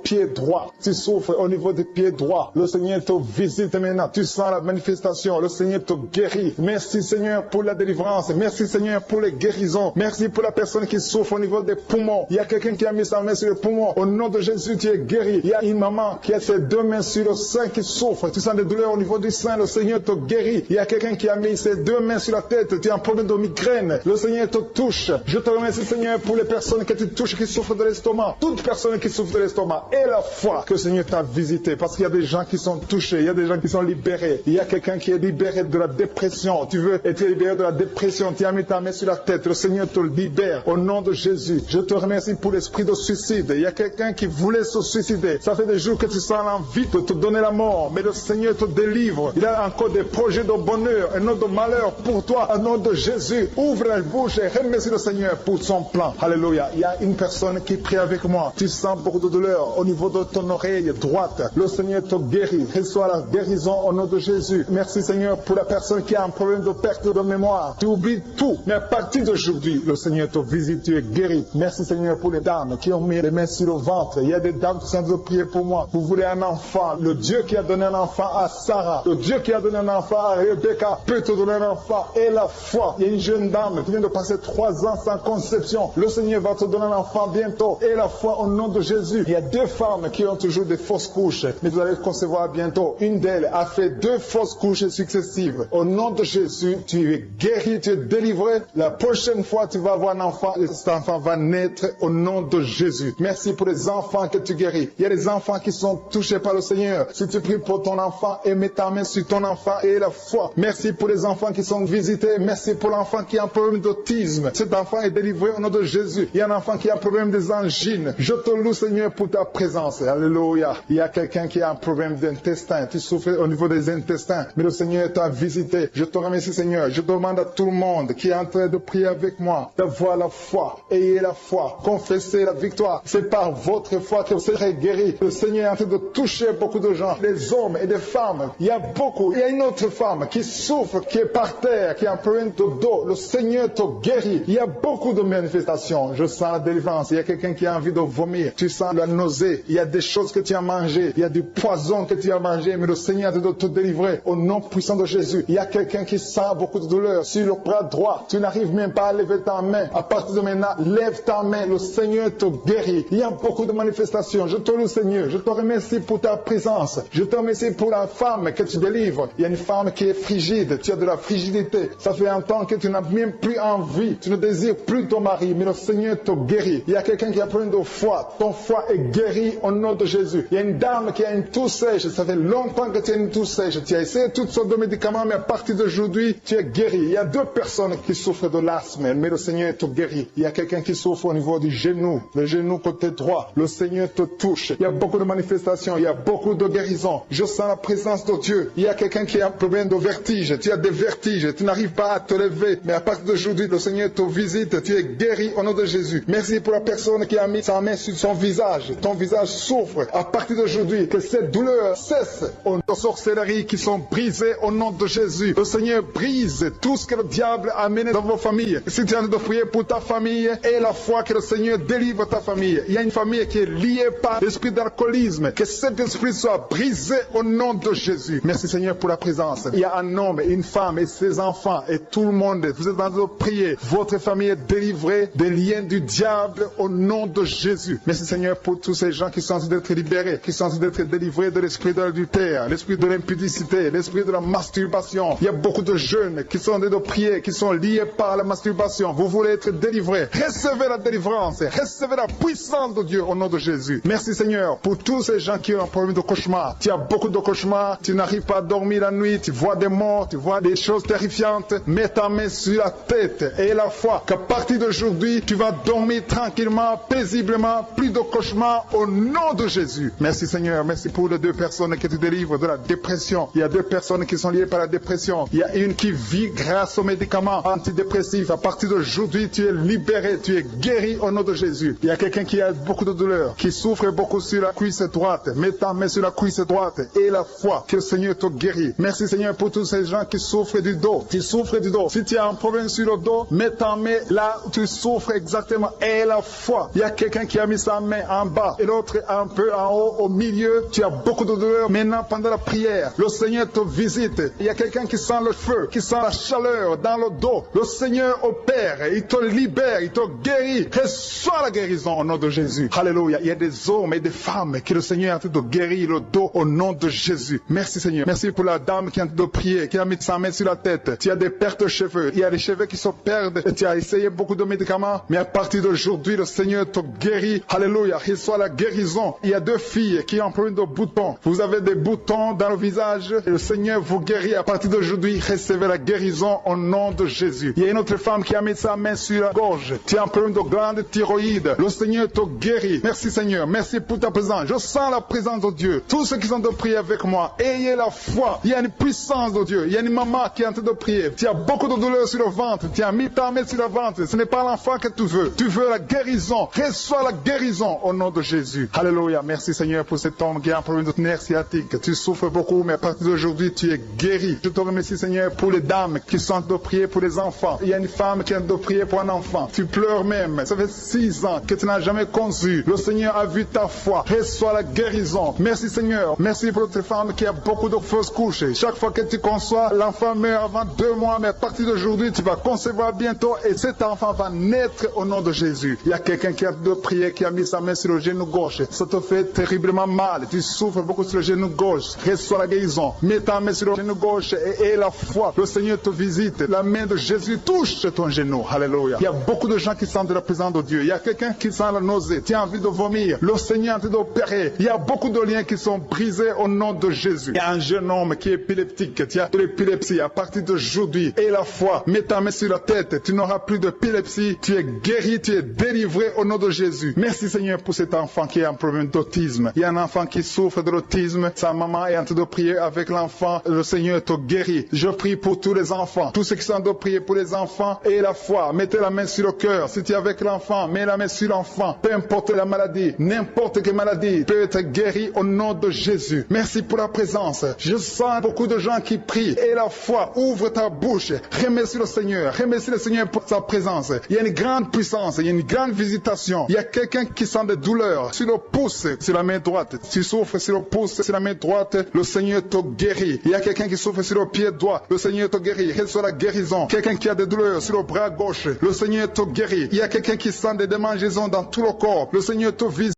pied droit. Tu souffres au niveau du pied droit. Le Seigneur te visite maintenant. Tu sens la manifestation. Le Seigneur te guérit. Merci Seigneur pour la délivrance. Merci Seigneur pour les guérisons. Merci pour la personne qui souffre au niveau des poumons. Il y a quelqu'un qui a mis sa main sur le poumon. Au nom de Jésus, tu es guéri. Il y a une maman qui a ses deux mains sur le sein qui souffre. Tu sens des douleurs au niveau du sein. Le Seigneur te guérit. Il y a quelqu'un qui a mis ses deux mains sur la tête. Tu as un problème de migraine. Le Seigneur te touche. Je te remercie Seigneur pour les personnes que tu touches qui souffrent de l'estomac. Toute personne qui souffre de l'estomac. Et la foi que le Seigneur t'a visité. Parce qu'il y a des gens qui sont touchés. Il y a des gens qui sont libérés. Il y a quelqu'un qui est libéré de la dépression. Tu veux être libéré de la dépression. Tu as mis ta main sur la tête. Le Seigneur te libère. Au nom de Jésus. Je te remercie pour l'esprit de suicide. Il y a quelqu'un qui voulait se suicider. Ça fait des jours que tu sens l'envie de te donner la mort. Mais le Seigneur te délivre. Il a encore des projets de bonheur et non de malheur pour toi. Au nom de Jésus. Ouvre la bouche et remercie le Seigneur pour son plan. Alléluia. Il y a une personne qui prie avec moi. Tu sens beaucoup de douleur au niveau de ton oreille droite. Le Seigneur te guérit. Reçois la guérison au nom de Jésus. Merci Seigneur pour la personne qui a un problème de perte de mémoire. Tu oublies tout. Mais à partir d'aujourd'hui, le Seigneur te visite. Tu es guéri. Merci Seigneur pour les dames qui ont mis les mains sur le ventre. Il y a des dames qui sont en train de prier pour moi. Vous voulez un enfant. Le Dieu qui a donné un enfant à Sarah. Le Dieu qui a donné un enfant à Rebecca peut te donner un enfant. Et la foi. Il y a une jeune dame qui vient de passer 3 ans sans conception. Le Seigneur va te donner un enfant bientôt. Et la foi au nom de Jésus. Il y a 2 femmes qui ont toujours des fausses couches. Mais vous allez concevoir bientôt. Une d'elles a fait 2 fausses couches successives. Au nom de Jésus, tu es guéri, tu es délivré. La prochaine fois, tu vas avoir un enfant. Et cet enfant va naître au nom de Jésus. Merci pour les enfants que tu guéris. Il y a des enfants qui sont touchés par le Seigneur. Si tu pries pour ton enfant et mets ta main sur ton enfant et la foi. Merci pour les enfants qui sont visités. Merci pour l'enfant qui a un problème d'autisme. Cet enfant est délivré au nom de Jésus. Il y a un enfant qui a un problème des angines. Je te loue Seigneur pour ta présence. Alléluia. Il y a quelqu'un qui a un problème d'intestin. Tu souffres au niveau des intestins. Mais le Seigneur t'a visité. Je te remercie Seigneur. Je demande à tout le monde qui est en train de prier avec moi d'avoir la foi. Ayez la foi. Confessez la victoire. C'est par votre foi que vous serez guéris. Le Seigneur est en train de toucher beaucoup de gens. Des hommes et des femmes. Il y a beaucoup. Il y a une autre femme qui souffre, qui est par terre, qui a un problème de dos. Le Seigneur te guérit. Il y a beaucoup de manifestations. Je sens la délivrance. Il y a quelqu'un qui a envie de vomir. Tu sens la nausée. Il y a des choses que tu as mangées mangé. Il y a du poison que tu as mangé, mais le Seigneur te doit te délivrer au nom puissant de Jésus. Il y a quelqu'un qui sent beaucoup de douleur sur le bras droit. Tu n'arrives même pas à lever ta main. À partir de maintenant, lève ta main. Le Seigneur te guérit. Il y a beaucoup de manifestations. Je te loue, Seigneur. Je te remercie pour ta présence. Je te remercie pour la femme que tu délivres. Il y a une femme qui est frigide. Tu as de la frigidité. Ça fait un temps que tu n'as même plus envie. Tu ne désires plus ton mari, mais le Seigneur te guérit. Il y a quelqu'un qui a plein de foi. Ton foie est guéri au nom de Jésus. Il y a une dame qui a une toux sèche. Ça fait longtemps que tu as une toux sèche. Tu as essayé toutes sortes de médicaments, mais à partir d'aujourd'hui, tu es guéri. Il y a 2 personnes qui souffrent de l'asthme, mais le Seigneur te guérit. Il y a quelqu'un qui souffre au niveau du genou, le genou côté droit. Le Seigneur te touche. Il y a beaucoup de manifestations. Il y a beaucoup de guérisons. Je sens la présence de Dieu. Il y a quelqu'un qui a un problème de vertige. Tu as des vertiges. Tu n'arrives pas à te lever. Mais à partir d'aujourd'hui, le Seigneur te visite. Tu es guéri au nom de Jésus. Merci pour la personne qui a mis sa main sur son visage. Ton visage souffre. À partir d'aujourd'hui, que cette douleur cesse. Aux sorcelleries qui sont brisées au nom de Jésus. Le Seigneur brise tout ce que le diable a amené dans vos familles. Si tu es en train de prier pour ta famille, et la foi que le Seigneur délivre ta famille. Il y a une famille qui est liée par l'esprit d'alcoolisme. Que cet esprit soit brisé au nom de Jésus. Merci Seigneur pour la présence. Il y a un homme, une femme et ses enfants et tout le monde. Vous êtes en train de prier. Votre famille est délivrée des liens du diable au nom de Jésus. Merci Seigneur pour tous ces gens qui sont en train d'être libérés, qui sont en train d'être délivrés de l'esprit de l'adultère, l'esprit de l'impudicité, l'esprit de la masturbation. Il y a beaucoup de jeunes qui sont en train de prier, qui sont liés par la masturbation. Vous voulez être délivrés. Recevez la délivrance. Recevez la puissance de Dieu au nom de Jésus. Merci Seigneur pour tous ces gens qui ont un problème de cauchemar. Tu as beaucoup de cauchemars. Tu n'arrives pas à dormir la nuit. Tu vois des morts. Tu vois des choses terrifiantes. Mets ta main sur la tête et la foi qu'à partir d'aujourd'hui, tu vas dormir tranquillement, paisiblement. Plus de cauchemars au nom de Jésus. Merci Seigneur. Merci pour les 2 personnes que tu délivres de la dépression. Il y a 2 personnes qui sont liées par la dépression. Il y a une qui vit grâce aux médicaments antidépressifs. À partir d'aujourd'hui, tu es libéré, tu es guéri au nom de Jésus. Il y a quelqu'un qui a beaucoup de douleur, qui souffre beaucoup sur la cuisse droite. Mets ta main sur la cuisse droite et la foi que le Seigneur te guérit. Merci Seigneur pour tous ces gens qui souffrent du dos. Tu souffres du dos. Si tu as un problème sur le dos, mets ta main là où tu souffres exactement et la foi. Il y a quelqu'un qui a mis sa main en bas et l'autre un peu en haut, au milieu. Tu as beaucoup de douleur. Maintenant, pendant la prière, le Seigneur te visite. Il y a quelqu'un qui sent le feu, qui sent la chaleur dans le dos. Le Seigneur opère, il te libère, il te guérit. Reçois la guérison au nom de Jésus. Alléluia. Il y a des hommes et des femmes que le Seigneur est en train de guérir le dos au nom de Jésus. Merci Seigneur. Merci pour la dame qui est en train de prier, qui a mis sa main sur la tête. Tu as des pertes de cheveux. Il y a des cheveux qui se perdent. Et tu as essayé beaucoup de médicaments. Mais à partir d'aujourd'hui, le Seigneur te guérit. Alléluia. Reçois la guérison. Il y a 2 filles qui ont un problème de boutons. Vous avez des boutons dans le visage. Et le Seigneur vous guérit. À partir d'aujourd'hui, recevez la guérison au nom de Jésus. Il y a une autre femme qui a mis sa main sur la gorge. Tu as un problème de glande thyroïde. Le Seigneur te guérit. Merci Seigneur. Merci pour ta présence. Je sens la présence de Dieu. Tous ceux qui sont de prier avec moi, ayez la foi. Il y a une puissance de Dieu. Il y a une maman qui est en train de prier. Tu as beaucoup de douleur sur le ventre. Tu as mis ta main sur le ventre. Ce n'est pas l'enfant que tu veux. Tu veux la guérison. Reçois la guérison au nom de Jésus. Alléluia. Merci Seigneur pour cet homme qui a un problème de nerf sciatique. Tu souffres beaucoup, mais à partir d'aujourd'hui, tu es guéri. Je te remercie Seigneur pour les dames qui sont en train de prier pour les enfants. Il y a une femme qui est en train de prier pour un enfant. Tu pleures même. Ça fait 6 ans que tu n'as jamais conçu. Le Seigneur a vu ta foi. Reçois la guérison. Merci Seigneur. Merci pour cette femme qui a beaucoup de fausses couches. Chaque fois que tu conçois, l'enfant meurt avant 2 mois, mais à partir d'aujourd'hui, tu vas concevoir bientôt et cet enfant va naître au nom de Jésus. Il y a quelqu'un qui a de prier, qui a mis sa main sur le genou gauche. Ça te fait terriblement mal. Tu souffres beaucoup sur le genou gauche. Reçois la guérison. Mets ta main sur le genou gauche et la foi. Le Seigneur te visite. La main de Jésus touche ton genou. Alléluia. Il y a beaucoup de gens qui sentent la présence de Dieu. Il y a quelqu'un qui sent la nausée. Tu as envie de vomir. Le Seigneur est en train d'opérer. Il y a beaucoup de liens qui sont brisés au nom de Jésus. Il y a un jeune homme qui est épileptique. Tu as de l'épilepsie à partir d'aujourd'hui. Et la foi. Mets ta main sur la tête. Tu n'auras plus d'épilepsie. Tu es guéri. Tu es délivré au nom de Jésus. Merci Seigneur pour cet enfant qui a un problème d'autisme. Il y a un enfant qui souffre de l'autisme. Sa maman est en train de prier avec l'enfant. Le Seigneur te guérit. Je prie pour tous les enfants. Tous ceux qui sont en train de prier pour les enfants et la foi. Mettez la main sur le cœur. Si tu es avec l'enfant, mets la main sur l'enfant. Peu importe la maladie, n'importe quelle maladie peut être guérie au nom de Jésus. Merci pour la présence. Je sens beaucoup de gens qui prient. Et la foi, ouvre ta bouche. Remercie le Seigneur. Remercie le Seigneur pour sa présence. Il y a une grande puissance. Il y a une grande visitation. Il y a quelqu'un qui sent des douleurs sur le pouce, sur la main droite. Tu souffres sur le pouce, sur la main droite, le Seigneur te guérit. Il y a quelqu'un qui souffre sur le pied droit, le Seigneur te guérit. Reçois la guérison. Quelqu'un qui a des douleurs sur le bras gauche, le Seigneur te guérit. Il y a quelqu'un qui sent des démangeaisons dans tout le corps, le Seigneur te visite.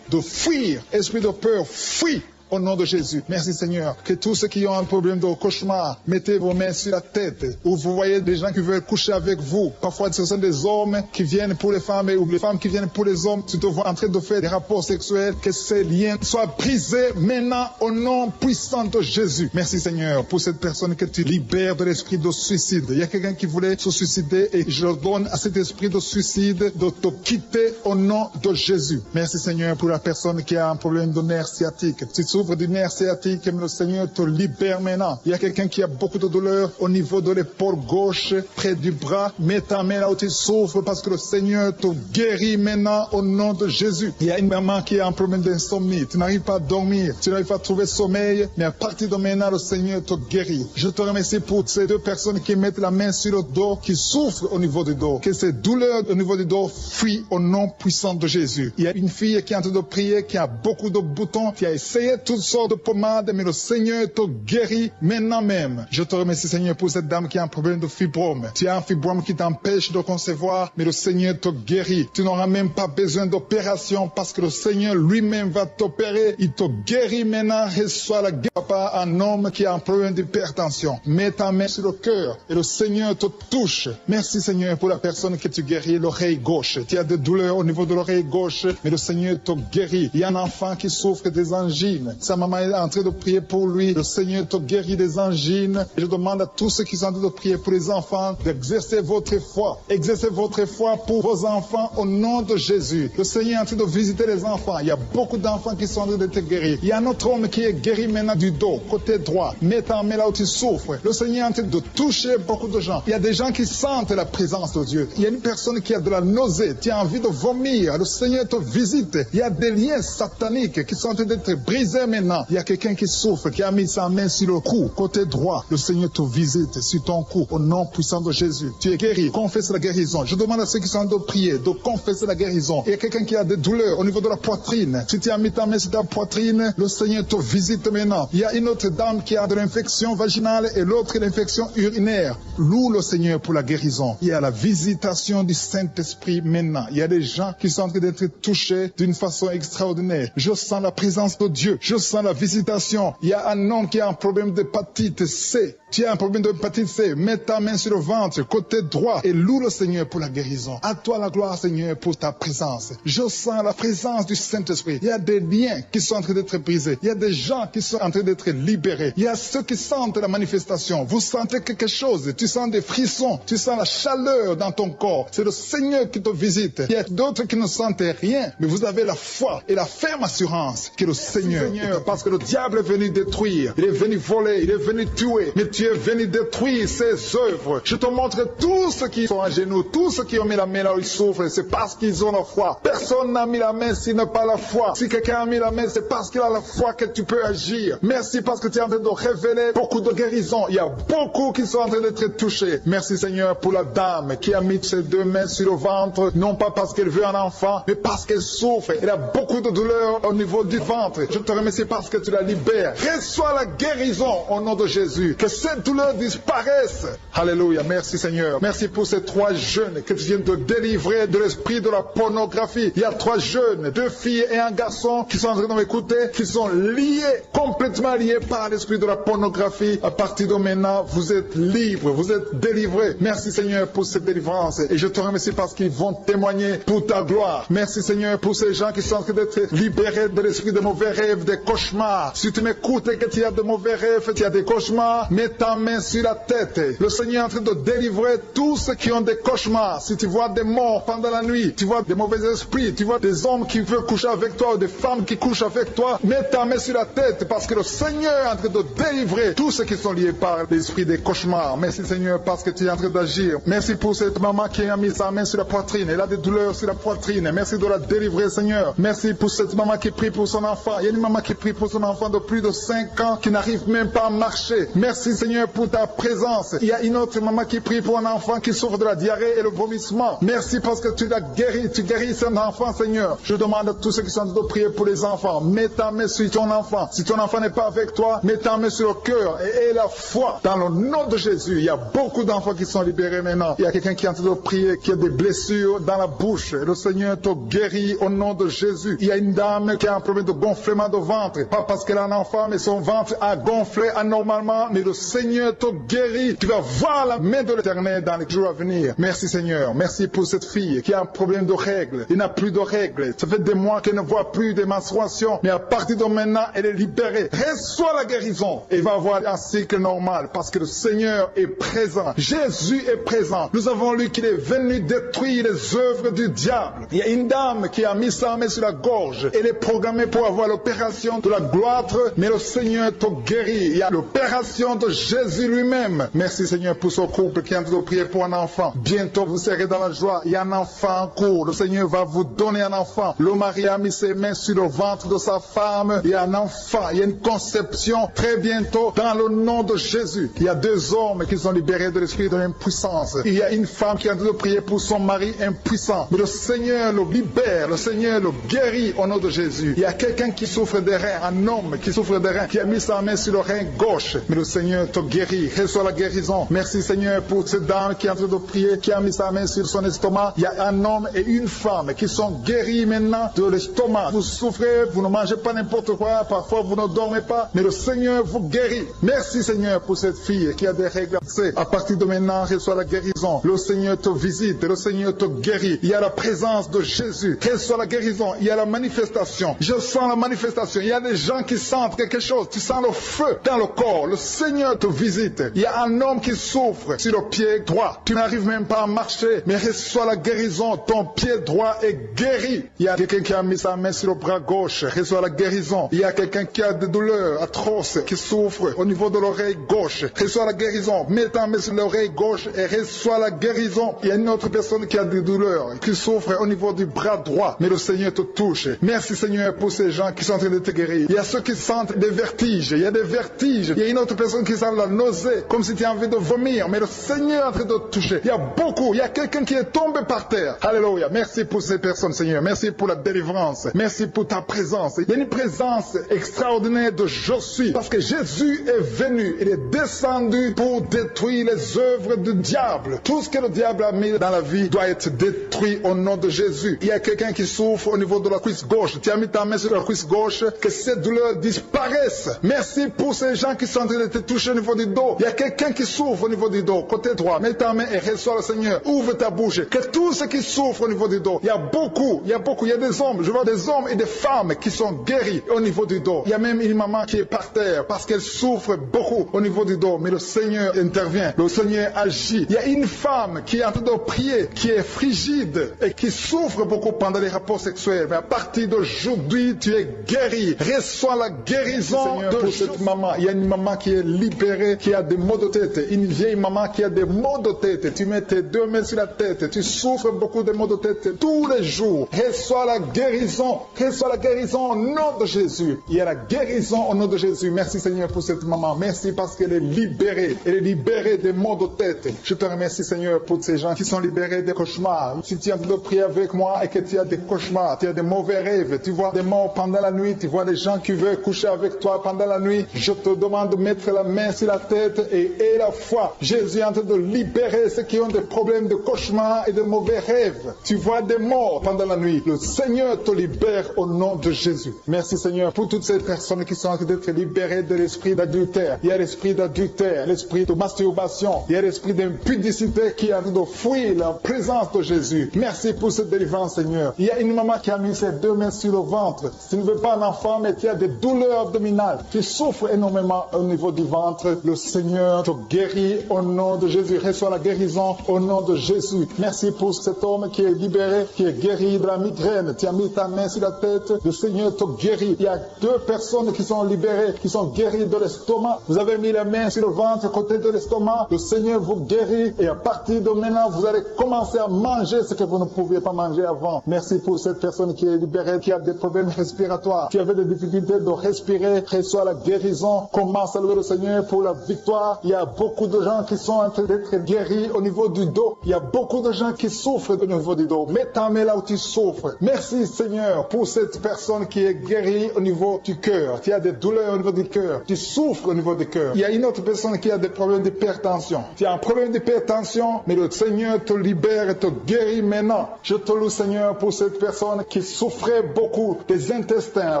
De fuir, esprit de peur, fuis. Au nom de Jésus. Merci Seigneur. Que tous ceux qui ont un problème de cauchemar, mettez vos mains sur la tête. Ou vous voyez des gens qui veulent coucher avec vous. Parfois ce sont des hommes qui viennent pour les femmes ou les femmes qui viennent pour les hommes. Tu te vois en train de faire des rapports sexuels. Que ces liens soient brisés maintenant au nom puissant de Jésus. Merci Seigneur pour cette personne que tu libères de l'esprit de suicide. Il y a quelqu'un qui voulait se suicider et je donne à cet esprit de suicide de te quitter au nom de Jésus. Merci Seigneur pour la personne qui a un problème de nerf sciatique. Tu souffres du nerf sciatique, mais le Seigneur te libère maintenant. Il y a quelqu'un qui a beaucoup de douleur au niveau de l'épaule gauche, près du bras. Mets ta main là où tu souffres parce que le Seigneur te guérit maintenant au nom de Jésus. Il y a une maman qui a un problème d'insomnie. Tu n'arrives pas à dormir, tu n'arrives pas à trouver sommeil, mais à partir de maintenant, le Seigneur te guérit. Je te remercie pour ces deux personnes qui mettent la main sur le dos, qui souffrent au niveau du dos. Que ces douleurs au niveau du dos fuient au nom puissant de Jésus. Il y a une fille qui est en train de prier, qui a beaucoup de boutons, qui a essayé toutes sortes de pommades, mais le Seigneur te guérit maintenant même. Je te remercie Seigneur pour cette dame qui a un problème de fibrome. Tu as un fibrome qui t'empêche de concevoir, mais le Seigneur te guérit. Tu n'auras même pas besoin d'opération parce que le Seigneur lui-même va t'opérer. Il te guérit maintenant. Reçois la guérison. Papa, un homme qui a un problème d'hypertension. Mets ta main sur le cœur et le Seigneur te touche. Merci Seigneur pour la personne que tu guéris, l'oreille gauche. Tu as des douleurs au niveau de l'oreille gauche, mais le Seigneur te guérit. Il y a un enfant qui souffre des angines. Sa maman est en train de prier pour lui. Le Seigneur te guérit des angines. Et je demande à tous ceux qui sont en train de prier pour les enfants d'exercer votre foi. Exercez votre foi pour vos enfants au nom de Jésus. Le Seigneur est en train de visiter les enfants. Il y a beaucoup d'enfants qui sont en train d'être guéris. Il y a un autre homme qui est guéri maintenant du dos, côté droit. Mets ta main là où tu souffres. Le Seigneur est en train de toucher beaucoup de gens. Il y a des gens qui sentent la présence de Dieu. Il y a une personne qui a de la nausée. Tu as envie de vomir. Le Seigneur te visite. Il y a des liens sataniques qui sont en train d'être brisés maintenant. Il y a quelqu'un qui souffre, qui a mis sa main sur le cou, côté droit. Le Seigneur te visite sur ton cou, au nom puissant de Jésus. Tu es guéri. Confesse la guérison. Je demande à ceux qui sont en train de prier de confesser la guérison. Il y a quelqu'un qui a des douleurs au niveau de la poitrine. Si tu as mis ta main sur ta poitrine, le Seigneur te visite maintenant. Il y a une autre dame qui a de l'infection vaginale et l'autre l'infection urinaire. Loue le Seigneur pour la guérison. Il y a la visitation du Saint-Esprit maintenant. Il y a des gens qui sont en train d'être touchés d'une façon extraordinaire. Je sens la présence de Dieu. Je sens la visitation. Il y a un homme qui a un problème d'hépatite C. Tu as un problème d'hépatite C. Mets ta main sur le ventre, côté droit, et loue le Seigneur pour la guérison. À toi la gloire, Seigneur, pour ta présence. Je sens la présence du Saint-Esprit. Il y a des liens qui sont en train d'être brisés. Il y a des gens qui sont en train d'être libérés. Il y a ceux qui sentent la manifestation. Vous sentez quelque chose. Tu sens des frissons. Tu sens la chaleur dans ton corps. C'est le Seigneur qui te visite. Il y a d'autres qui ne sentent rien, mais vous avez la foi et la ferme assurance que le Seigneur, parce que le diable est venu détruire. Il est venu voler. Il est venu tuer. Mais tu es venu détruire ses œuvres. Je te montre tous ceux qui sont à genoux, tous ceux qui ont mis la main là où ils souffrent, c'est parce qu'ils ont la foi. Personne n'a mis la main s'il n'a pas la foi. Si quelqu'un a mis la main, c'est parce qu'il a la foi que tu peux agir. Merci parce que tu es en train de révéler beaucoup de guérisons. Il y a beaucoup qui sont en train d'être touchés. Merci Seigneur pour la dame qui a mis ses deux mains sur le ventre, non pas parce qu'elle veut un enfant, mais parce qu'elle souffre. Elle a beaucoup de douleur au niveau du ventre. Je te remercie parce que tu la libères. Reçois la guérison au nom de Jésus. Que cette douleur disparaisse. Alléluia. Merci Seigneur. Merci pour ces 3 jeunes que tu viens de délivrer de l'esprit de la pornographie. Il y a 3 jeunes, 2 filles et un garçon qui sont en train de m'écouter, qui sont liés, complètement liés par l'esprit de la pornographie. À partir de maintenant, vous êtes libres, vous êtes délivrés. Merci Seigneur pour cette délivrance. Et je te remercie parce qu'ils vont témoigner pour ta gloire. Merci Seigneur pour ces gens qui sont en train d'être libérés de l'esprit de mauvais rêves, des cauchemars. Si tu m'écoutes et que tu as de mauvais rêves, tu as des cauchemars, mets ta main sur la tête. Le Seigneur est en train de délivrer tous ceux qui ont des cauchemars. Si tu vois des morts pendant la nuit, tu vois des mauvais esprits, tu vois des hommes qui veulent coucher avec toi ou des femmes qui couchent avec toi, mets ta main sur la tête parce que le Seigneur est en train de délivrer tous ceux qui sont liés par l'esprit des cauchemars. Merci Seigneur parce que tu es en train d'agir. Merci pour cette maman qui a mis sa main sur la poitrine. Elle a des douleurs sur la poitrine. Merci de la délivrer Seigneur. Merci pour cette maman qui prie pour son enfant. Il y a une maman qui prie pour son enfant de plus de 5 ans qui n'arrive même pas à marcher. Merci Seigneur pour ta présence. Il y a une autre maman qui prie pour un enfant qui souffre de la diarrhée et le vomissement. Merci parce que tu l'as guéri, tu guéris cet enfant Seigneur. Je demande à tous ceux qui sont en train de prier pour les enfants, mets ta main sur ton enfant. Si ton enfant n'est pas avec toi, mets ta main sur le cœur et aie la foi dans le nom de Jésus. Il y a beaucoup d'enfants qui sont libérés maintenant. Il y a quelqu'un qui est en train de prier, qui a des blessures dans la bouche. Le Seigneur te guérit au nom de Jésus. Il y a une dame qui a un problème de gonflement de ventre. Pas parce qu'elle a un enfant, mais son ventre a gonflé anormalement. Mais le Seigneur te guérit. Tu vas voir la main de l'Éternel dans les jours à venir. Merci Seigneur. Merci pour cette fille qui a un problème de règles. Il n'a plus de règles. Ça fait des mois qu'elle ne voit plus de menstruations. Mais à partir de maintenant, elle est libérée. Reçois la guérison. Et va avoir un cycle normal parce que le Seigneur est présent. Jésus est présent. Nous avons lu qu'il est venu détruire les œuvres du diable. Il y a une dame qui a mis sa main sur la gorge. Elle est programmée pour avoir l'opération de la gloître, mais le Seigneur te guérit. Il y a l'opération de Jésus lui-même. Merci Seigneur pour ce couple qui est en train de prier pour un enfant. Bientôt vous serez dans la joie. Il y a un enfant en cours. Le Seigneur va vous donner un enfant. Le mari a mis ses mains sur le ventre de sa femme. Il y a un enfant. Il y a une conception très bientôt dans le nom de Jésus. Il y a 2 hommes qui sont libérés de l'esprit de l'impuissance. Il y a une femme qui est en train de prier pour son mari impuissant. Mais le Seigneur le libère. Le Seigneur le guérit au nom de Jésus. Il y a quelqu'un qui souffre des reins. Un homme qui souffre des reins. Qui a mis sa main sur le rein gauche. Mais le Seigneur te guérit. Reçois la guérison. Merci Seigneur pour cette dame qui est en train de prier. Qui a mis sa main sur son estomac. Il y a un homme et une femme qui sont guéris maintenant de l'estomac. Vous souffrez. Vous ne mangez pas n'importe quoi. Parfois vous ne dormez pas. Mais le Seigneur vous guérit. Merci Seigneur pour cette fille qui a des règles. À partir de maintenant, reçois la guérison. Le Seigneur te visite. Le Seigneur te guérit. Il y a la présence de Jésus. Reçois la guérison. Il y a la manifestation. Je sens la manifestation. Il y a des gens qui sentent quelque chose. Tu sens le feu dans le corps. Le Seigneur te visite. Il y a un homme qui souffre sur le pied droit. Tu n'arrives même pas à marcher. Mais reçois la guérison. Ton pied droit est guéri. Il y a quelqu'un qui a mis sa main sur le bras gauche. Reçois la guérison. Il y a quelqu'un qui a des douleurs atroces, qui souffre au niveau de l'oreille gauche. Reçois la guérison. Mets ta main sur l'oreille gauche et reçois la guérison. Il y a une autre personne qui a des douleurs, qui souffre au niveau du bras droit. Mais le Seigneur te touche. Merci Seigneur pour ces gens qui sont en train de te guérir. Il y a ceux qui sentent des vertiges. Il y a des vertiges. Il y a une autre personne qui sent la nausée, comme si tu as envie de vomir. Mais le Seigneur est en train de te toucher. Il y a beaucoup. Il y a quelqu'un qui est tombé par terre. Alléluia. Merci pour ces personnes Seigneur. Merci pour la délivrance. Merci pour ta présence. Il y a une présence extraordinaire de je suis. Parce que Jésus est venu. Il est descendu pour détruire les œuvres du diable. Tout ce que le diable a mis dans la vie doit être détruit au nom de Jésus. Il y a quelqu'un qui souffre au niveau de la cuisse gauche. Tu as mis ta main sur la cuisse gauche. Que cette douleur disparaisse. Merci pour ces gens qui sont en train de te toucher au niveau du dos. Il y a quelqu'un qui souffre au niveau du dos. Côté droit. Mets ta main et reçois le Seigneur. Ouvre ta bouche. Que tous ceux qui souffrent au niveau du dos. Il y a beaucoup. Il y a des hommes. Je vois des hommes et des femmes qui sont guéris au niveau du dos. Il y a même une maman qui est par terre parce qu'elle souffre beaucoup au niveau du dos. Mais le Seigneur intervient. Le Seigneur agit. Il y a une femme qui est en train de prier, qui est frigide et qui souffre beaucoup pendant les rapports sexuels. Mais à partir d'aujourd'hui, tu es guéri. Reçois la guérison de cette maman. Il y a une maman qui est libérée, qui a des maux de tête. Une vieille maman qui a des maux de tête. Tu mets tes 2 mains sur la tête. Tu souffres beaucoup de maux de tête tous les jours. Reçois la guérison. Reçois la guérison au nom de Jésus. Il y a la guérison au nom de Jésus. Merci Seigneur pour cette maman. Merci parce qu'elle est libérée. Elle est libérée des maux de tête. Je te remercie Seigneur pour ces gens qui sont libérés des cauchemars. Si tu es en train de prier avec moi et que tu as des cauchemars, tu as des mauvais rêves, tu vois des morts pendant la nuit, tu vois des gens qui veulent coucher avec toi pendant la nuit, je te demande de mettre la main sur la tête et aie la foi. Jésus est en train de libérer ceux qui ont des problèmes de cauchemars et de mauvais rêves. Tu vois des morts pendant la nuit. Le Seigneur te libère au nom de Jésus. Merci Seigneur pour toutes ces personnes qui sont en train d'être libérées de l'esprit d'adultère. Il y a l'esprit d'adultère, l'esprit de masturbation, il y a l'esprit d'impudicité qui est en train de fuir la présence de Jésus. Merci pour cette délivrance Seigneur. Il y a une maman qui a mis ses 2 mains sur le ventre. Tu ne veux pas un enfant mais tu as des douleurs abdominales. Tu souffres énormément au niveau du ventre. Le Seigneur te guérit au nom de Jésus. Reçois la guérison au nom de Jésus. Merci pour cet homme qui est libéré, qui est guéri de la migraine. Tu as mis ta main sur la tête. Le Seigneur te guérit. Il y a 2 personnes qui sont libérées, qui sont guéries de l'estomac. Vous avez mis la main sur le ventre, côté de l'estomac. Le Seigneur vous guérit et à partir de maintenant, vous allez commencer à manger ce que vous ne pouviez pas manger avant. Merci pour cette personne qui est libérée, qui a des problèmes respiratoires, qui avait des difficultés de respirer, reçois la guérison. Commence à louer le Seigneur pour la victoire. Il y a beaucoup de gens qui sont en train d'être guéris au niveau du dos. Il y a beaucoup de gens qui souffrent au niveau du dos. Mets ta main là où tu souffres. Merci Seigneur pour cette personne qui est guérie au niveau du cœur. Tu as des douleurs au niveau du cœur. Tu souffres au niveau du cœur. Il y a une autre personne qui a des problèmes d'hypertension. Tu as un problème d'hypertension, mais le Seigneur te libère et te guérit maintenant. Je te loue Seigneur pour cette personne qui souffrait beaucoup des intestins. À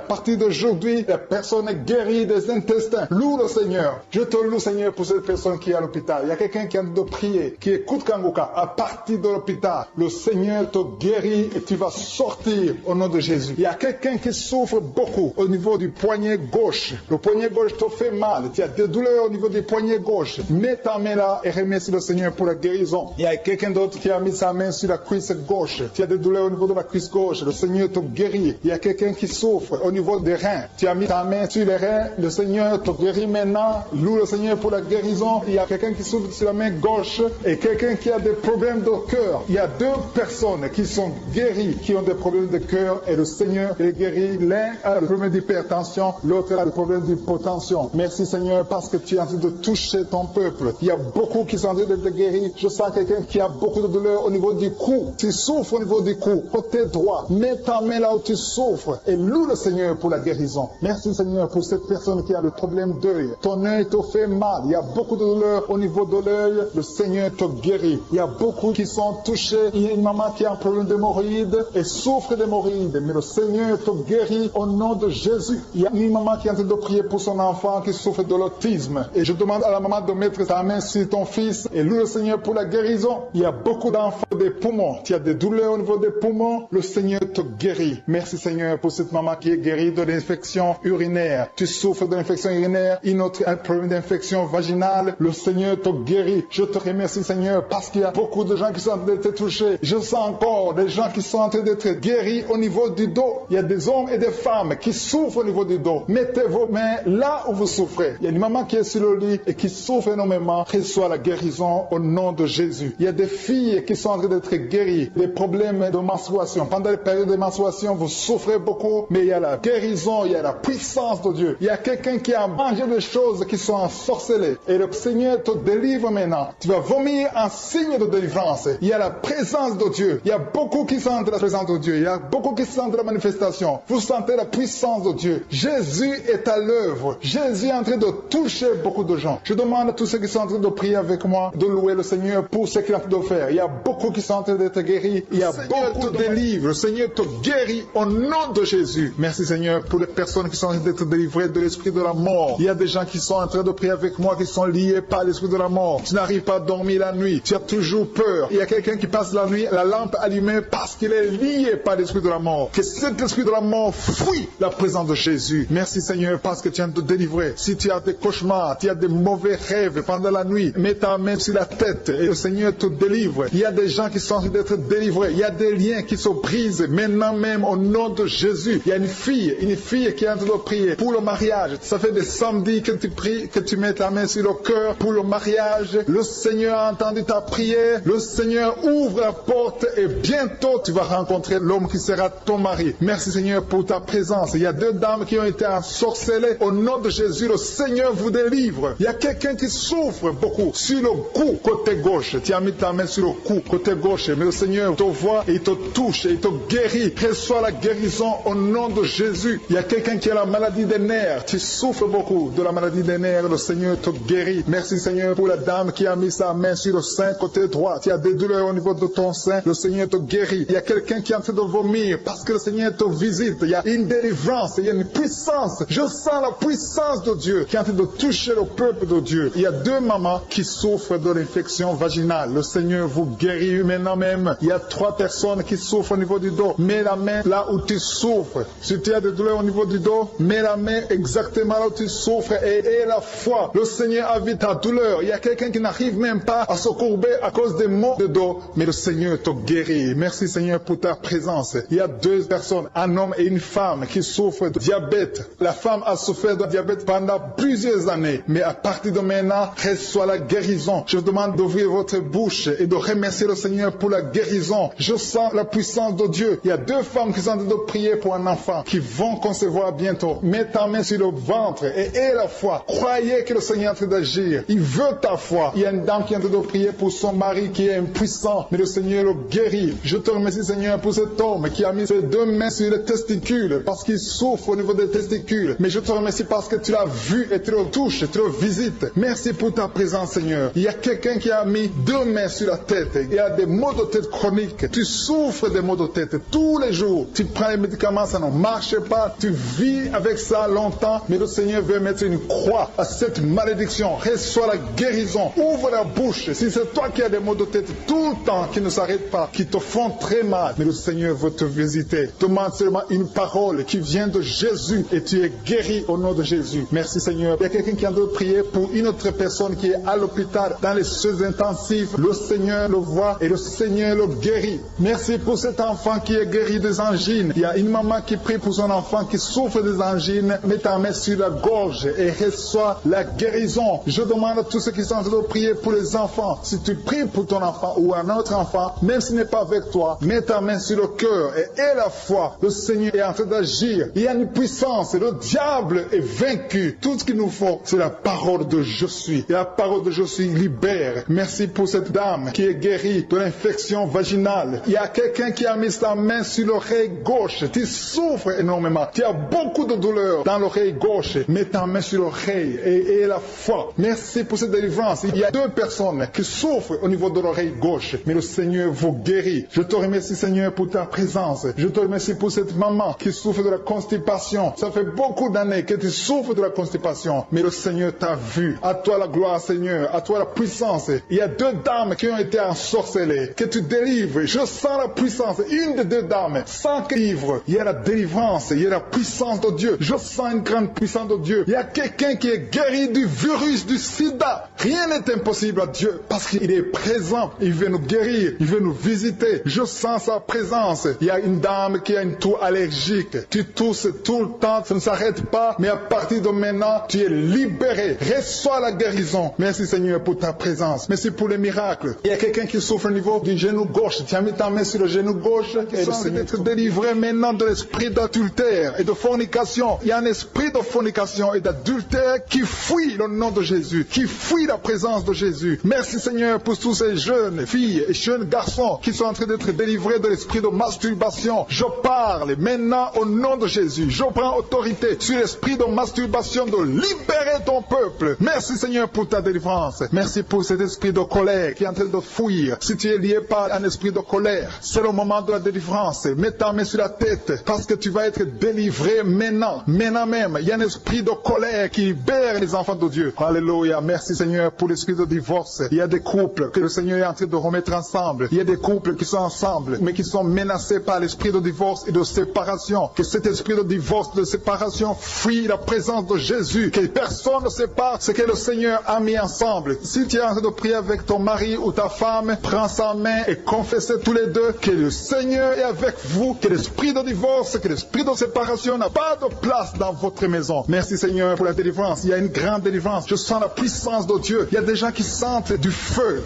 partir d'aujourd'hui, la personne est guérie des intestins. Loue le Seigneur. Je te loue Seigneur pour cette personne qui est à l'hôpital. Il y a quelqu'un qui a de prier, qui écoute Kanguka. À partir de l'hôpital, le Seigneur te guérit et tu vas sortir au nom de Jésus. Il y a quelqu'un qui souffre beaucoup au niveau du poignet gauche. Le poignet gauche te fait mal. Tu as des douleurs au niveau du poignet gauche. Mets ta main là et remercie le Seigneur pour la guérison. Il y a quelqu'un d'autre qui a mis sa main sur la cuisse gauche. Tu as des douleurs au niveau de la cuisse gauche. Le Seigneur te guérit. Il y a quelqu'un qui souffre au niveau des reins. Tu as mis ta main sur les reins. Le Seigneur te guérit maintenant. Loue le Seigneur pour la guérison. Il y a quelqu'un qui souffre sur la main gauche et quelqu'un qui a des problèmes de cœur. Il y a deux personnes qui sont guéries, qui ont des problèmes de cœur et le Seigneur les guérit. L'un a le problème d'hypertension, l'autre a le problème d'hypotension. Merci Seigneur parce que tu es en train de toucher ton peuple. Il y a beaucoup qui sont en train d'être guéris. Je sens quelqu'un qui a beaucoup de douleur au niveau du cou. Tu souffres au niveau du cou, côté droit. Mets ta main là où tu souffres et loue le Seigneur pour la guérison. Merci Seigneur pour cette personne qui a le problème d'œil. Ton œil te fait mal. Il y a beaucoup de douleur au niveau de l'œil. Le Seigneur te guérit. Il y a beaucoup qui sont touchés. Il y a une maman qui a un problème d'hémorroïdes et souffre d'hémorroïdes. Mais le Seigneur te guérit au nom de Jésus. Il y a une maman qui est en train de prier pour son enfant qui souffre de l'autisme. Et je demande à la maman de mettre sa main sur ton fils et loue le Seigneur pour la guérison. Il y a beaucoup d'enfants des poumons. Tu as des douleurs au niveau des poumons. Le Seigneur te guérit. Merci Seigneur pour cette maman qui est guérie de l'infection urinaire. Tu souffres de l'infection urinaire. Une autre a un problème d'infection vaginale. Le Seigneur te guérit. Je te remercie Seigneur parce qu'il y a beaucoup de gens qui sont en train d'être touchés. Je sens encore des gens qui sont en train d'être guéris au niveau du dos. Il y a des hommes et des femmes qui souffrent au niveau du dos. Mettez vos mains là où vous souffrez. Il y a une maman qui est sur le lit et qui souffre énormément. Reçoit la guérison au nom de Jésus. Il y a des filles qui sont en train d'être guéries. Des problèmes de menstruation. Pendant les périodes de menstruation, vous souffrez beaucoup, mais il y a la guérison, il y a la puissance de Dieu. Il y a quelqu'un qui a mangé des choses qui sont ensorcelées. Et le Seigneur te délivre maintenant. Tu vas vomir un signe de délivrance. Il y a la présence de Dieu. Il y a beaucoup qui sentent la présence de Dieu. Il y a beaucoup qui sentent la manifestation. Vous sentez la puissance de Dieu. Jésus est à l'œuvre. Jésus est en train de toucher beaucoup de gens. Je demande à tous ceux qui sont en train de prier avec moi de louer le Seigneur pour ce qu'il est en train de faire. Il y a beaucoup qui sont en train d'être guéris. Il y a beaucoup de délivres. Le Seigneur te guérit au nom de Jésus. Merci Seigneur pour les personnes qui sont en train d'être délivrées de l'esprit de la mort. Il y a des gens qui sont en train de prier avec moi qui sont liés par l'esprit de la mort. Tu n'arrives pas à dormir la nuit. Tu as toujours peur. Il y a quelqu'un qui passe la nuit, la lampe allumée parce qu'il est lié par l'esprit de la mort. Que cet esprit de la mort fuit la présence de Jésus. Merci Seigneur parce que tu viens de te délivrer. Si tu as des cauchemars, tu as des mauvais rêves pendant la nuit, mets ta main sur la tête et le Seigneur te délivre. Il y a des gens qui sont en train d'être délivrés. Il y a des liens qui se brisent maintenant même au nom de Jésus. Il y a une fille qui est en train de prier pour le mariage. Ça fait des samedis que tu pries, que tu mets ta main sur le cœur pour le mariage. Le Seigneur a entendu ta prière. Le Seigneur ouvre la porte et bientôt tu vas rencontrer l'homme qui sera ton mari. Merci Seigneur pour ta présence. Il y a deux dames qui ont été ensorcelées. Au nom de Jésus, le Seigneur vous délivre. Il y a quelqu'un qui souffre beaucoup sur le cou, côté gauche. Tu as mis ta main sur le cou, côté gauche. Mais le Seigneur te voit et il te touche et il te guérit. Reçois la guérison au nom de Jésus. Il y a quelqu'un qui a la maladie des nerfs. Tu souffres beaucoup de la maladie des nerfs. Le Seigneur te guérit. Merci Seigneur pour la dame qui a mis sa main sur le sein côté droit. Tu as des douleurs au niveau de ton sein. Le Seigneur te guérit. Il y a quelqu'un qui est en train de vomir parce que le Seigneur te visite. Il y a une délivrance. Il y a une puissance. Je sens la puissance de Dieu qui est en train de toucher le peuple de Dieu. Il y a deux mamans qui souffrent de l'infection vaginale. Le Seigneur vous guérit maintenant même. Il y a trois personnes qui souffrent au niveau du dos. Mets la main là où tu souffres. Si tu as des douleurs au niveau du dos, mets la main exactement là où tu souffres et aie la foi. Le Seigneur a vu ta douleur. Il y a quelqu'un qui n'arrive même pas à se courber à cause des maux de dos, mais le Seigneur te guérit. Merci Seigneur pour ta présence. Il y a deux personnes, un homme et une femme qui souffrent de diabète. La femme a souffert de diabète pendant plusieurs années, mais à partir de maintenant, reçoit la guérison. Je vous demande d'ouvrir votre bouche et de remercier le Seigneur pour la guérison. Je sens la puissance de Dieu. Il y a deux femmes qui sont en train de prier pour un enfant qui vont vont concevoir bientôt. Mets ta main sur le ventre et aie la foi. Croyez que le Seigneur est en train d'agir. Il veut ta foi. Il y a une dame qui est en train de prier pour son mari qui est impuissant, mais le Seigneur le guérit. Je te remercie, Seigneur, pour cet homme qui a mis ses 2 mains sur les testicules parce qu'il souffre au niveau des testicules. Mais je te remercie parce que tu l'as vu et tu le touches, tu le visites. Merci pour ta présence, Seigneur. Il y a quelqu'un qui a mis 2 mains sur la tête. Il y a des maux de tête chroniques. Tu souffres des maux de tête tous les jours. Tu prends les médicaments, ça ne marche pas. Tu vis avec ça longtemps, mais le Seigneur veut mettre une croix à cette malédiction. Reçois la guérison. Ouvre la bouche. Si c'est toi qui as des maux de tête tout le temps, qui ne s'arrêtent pas, qui te font très mal, mais le Seigneur veut te visiter. Demande seulement une parole qui vient de Jésus et tu es guéri au nom de Jésus. Merci, Seigneur. Il y a quelqu'un qui a de prier pour une autre personne qui est à l'hôpital dans les soins intensifs. Le Seigneur le voit et le Seigneur le guérit. Merci pour cet enfant qui est guéri des angines. Il y a une maman qui prie pour son enfant qui souffre des angines. Mets ta main sur la gorge et reçois la guérison. Je demande à tous ceux qui sont en train de prier pour les enfants. Si tu pries pour ton enfant ou un autre enfant, même s'il n'est pas avec toi, mets ta main sur le cœur et aie la foi. Le Seigneur est en train d'agir. Il y a une puissance. Le diable est vaincu. Tout ce qu'il nous faut, c'est la parole de je suis. Et la parole de je suis libère. Merci pour cette dame qui est guérie de l'infection vaginale. Il y a quelqu'un qui a mis sa main sur l'oreille gauche. Tu souffres énormément. Tu as beaucoup de douleur dans l'oreille gauche. Mets ta main sur l'oreille et aie la foi. Merci pour cette délivrance. Il y a 2 personnes qui souffrent au niveau de l'oreille gauche. Mais le Seigneur vous guérit. Je te remercie, Seigneur, pour ta présence. Je te remercie pour cette maman qui souffre de la constipation. Ça fait beaucoup d'années que tu souffres de la constipation. Mais le Seigneur t'a vu. À toi la gloire, Seigneur. À toi la puissance. Il y a 2 dames qui ont été ensorcelées. Que tu délivres. Je sens la puissance. Une des 2 dames. Sans livre. Il y a la délivrance. Il y a la puissance de Dieu. Je sens une grande puissance de Dieu. Il y a quelqu'un qui est guéri du virus du sida. Rien n'est impossible à Dieu parce qu'il est présent. Il veut nous guérir. Il veut nous visiter. Je sens sa présence. Il y a une dame qui a une toux allergique. Tu tousses tout le temps. Ça ne s'arrête pas. Mais à partir de maintenant, tu es libéré. Reçois la guérison. Merci, Seigneur, pour ta présence. Merci pour les miracles. Il y a quelqu'un qui souffre au niveau du genou gauche. Tu as mis ta main sur le genou gauche. Et le Seigneur être délivré maintenant de l'esprit d'adultère et de fornication. Il y a un esprit de fornication et d'adultère qui fuit le nom de Jésus, qui fuit la présence de Jésus. Merci, Seigneur, pour tous ces jeunes filles et jeunes garçons qui sont en train d'être délivrés de l'esprit de masturbation. Je parle maintenant au nom de Jésus. Je prends autorité sur l'esprit de masturbation de libérer ton peuple. Merci, Seigneur, pour ta délivrance. Merci pour cet esprit de colère qui est en train de fuir. Si tu es lié par un esprit de colère, c'est le moment de la délivrance. Mets ta main sur la tête parce que tu vas être délivré maintenant. Maintenant même, il y a un esprit de colère qui libère les enfants de Dieu. Alléluia. Merci, Seigneur, pour l'esprit de divorce. Il y a des couples que le Seigneur est en train de remettre ensemble. Il y a des couples qui sont ensemble, mais qui sont menacés par l'esprit de divorce et de séparation. Que cet esprit de divorce, de séparation, fuit la présence de Jésus. Que personne ne sépare ce que le Seigneur a mis ensemble. Si tu es en train de prier avec ton mari ou ta femme, prends sa main et confessez tous les 2 que le Seigneur est avec vous, que l'esprit de divorce, que l'esprit de séparation n'a pas de place dans votre maison. Merci, Seigneur, pour la délivrance. Il y a une grande délivrance. Je sens la puissance de Dieu. Il y a des gens qui sentent du feu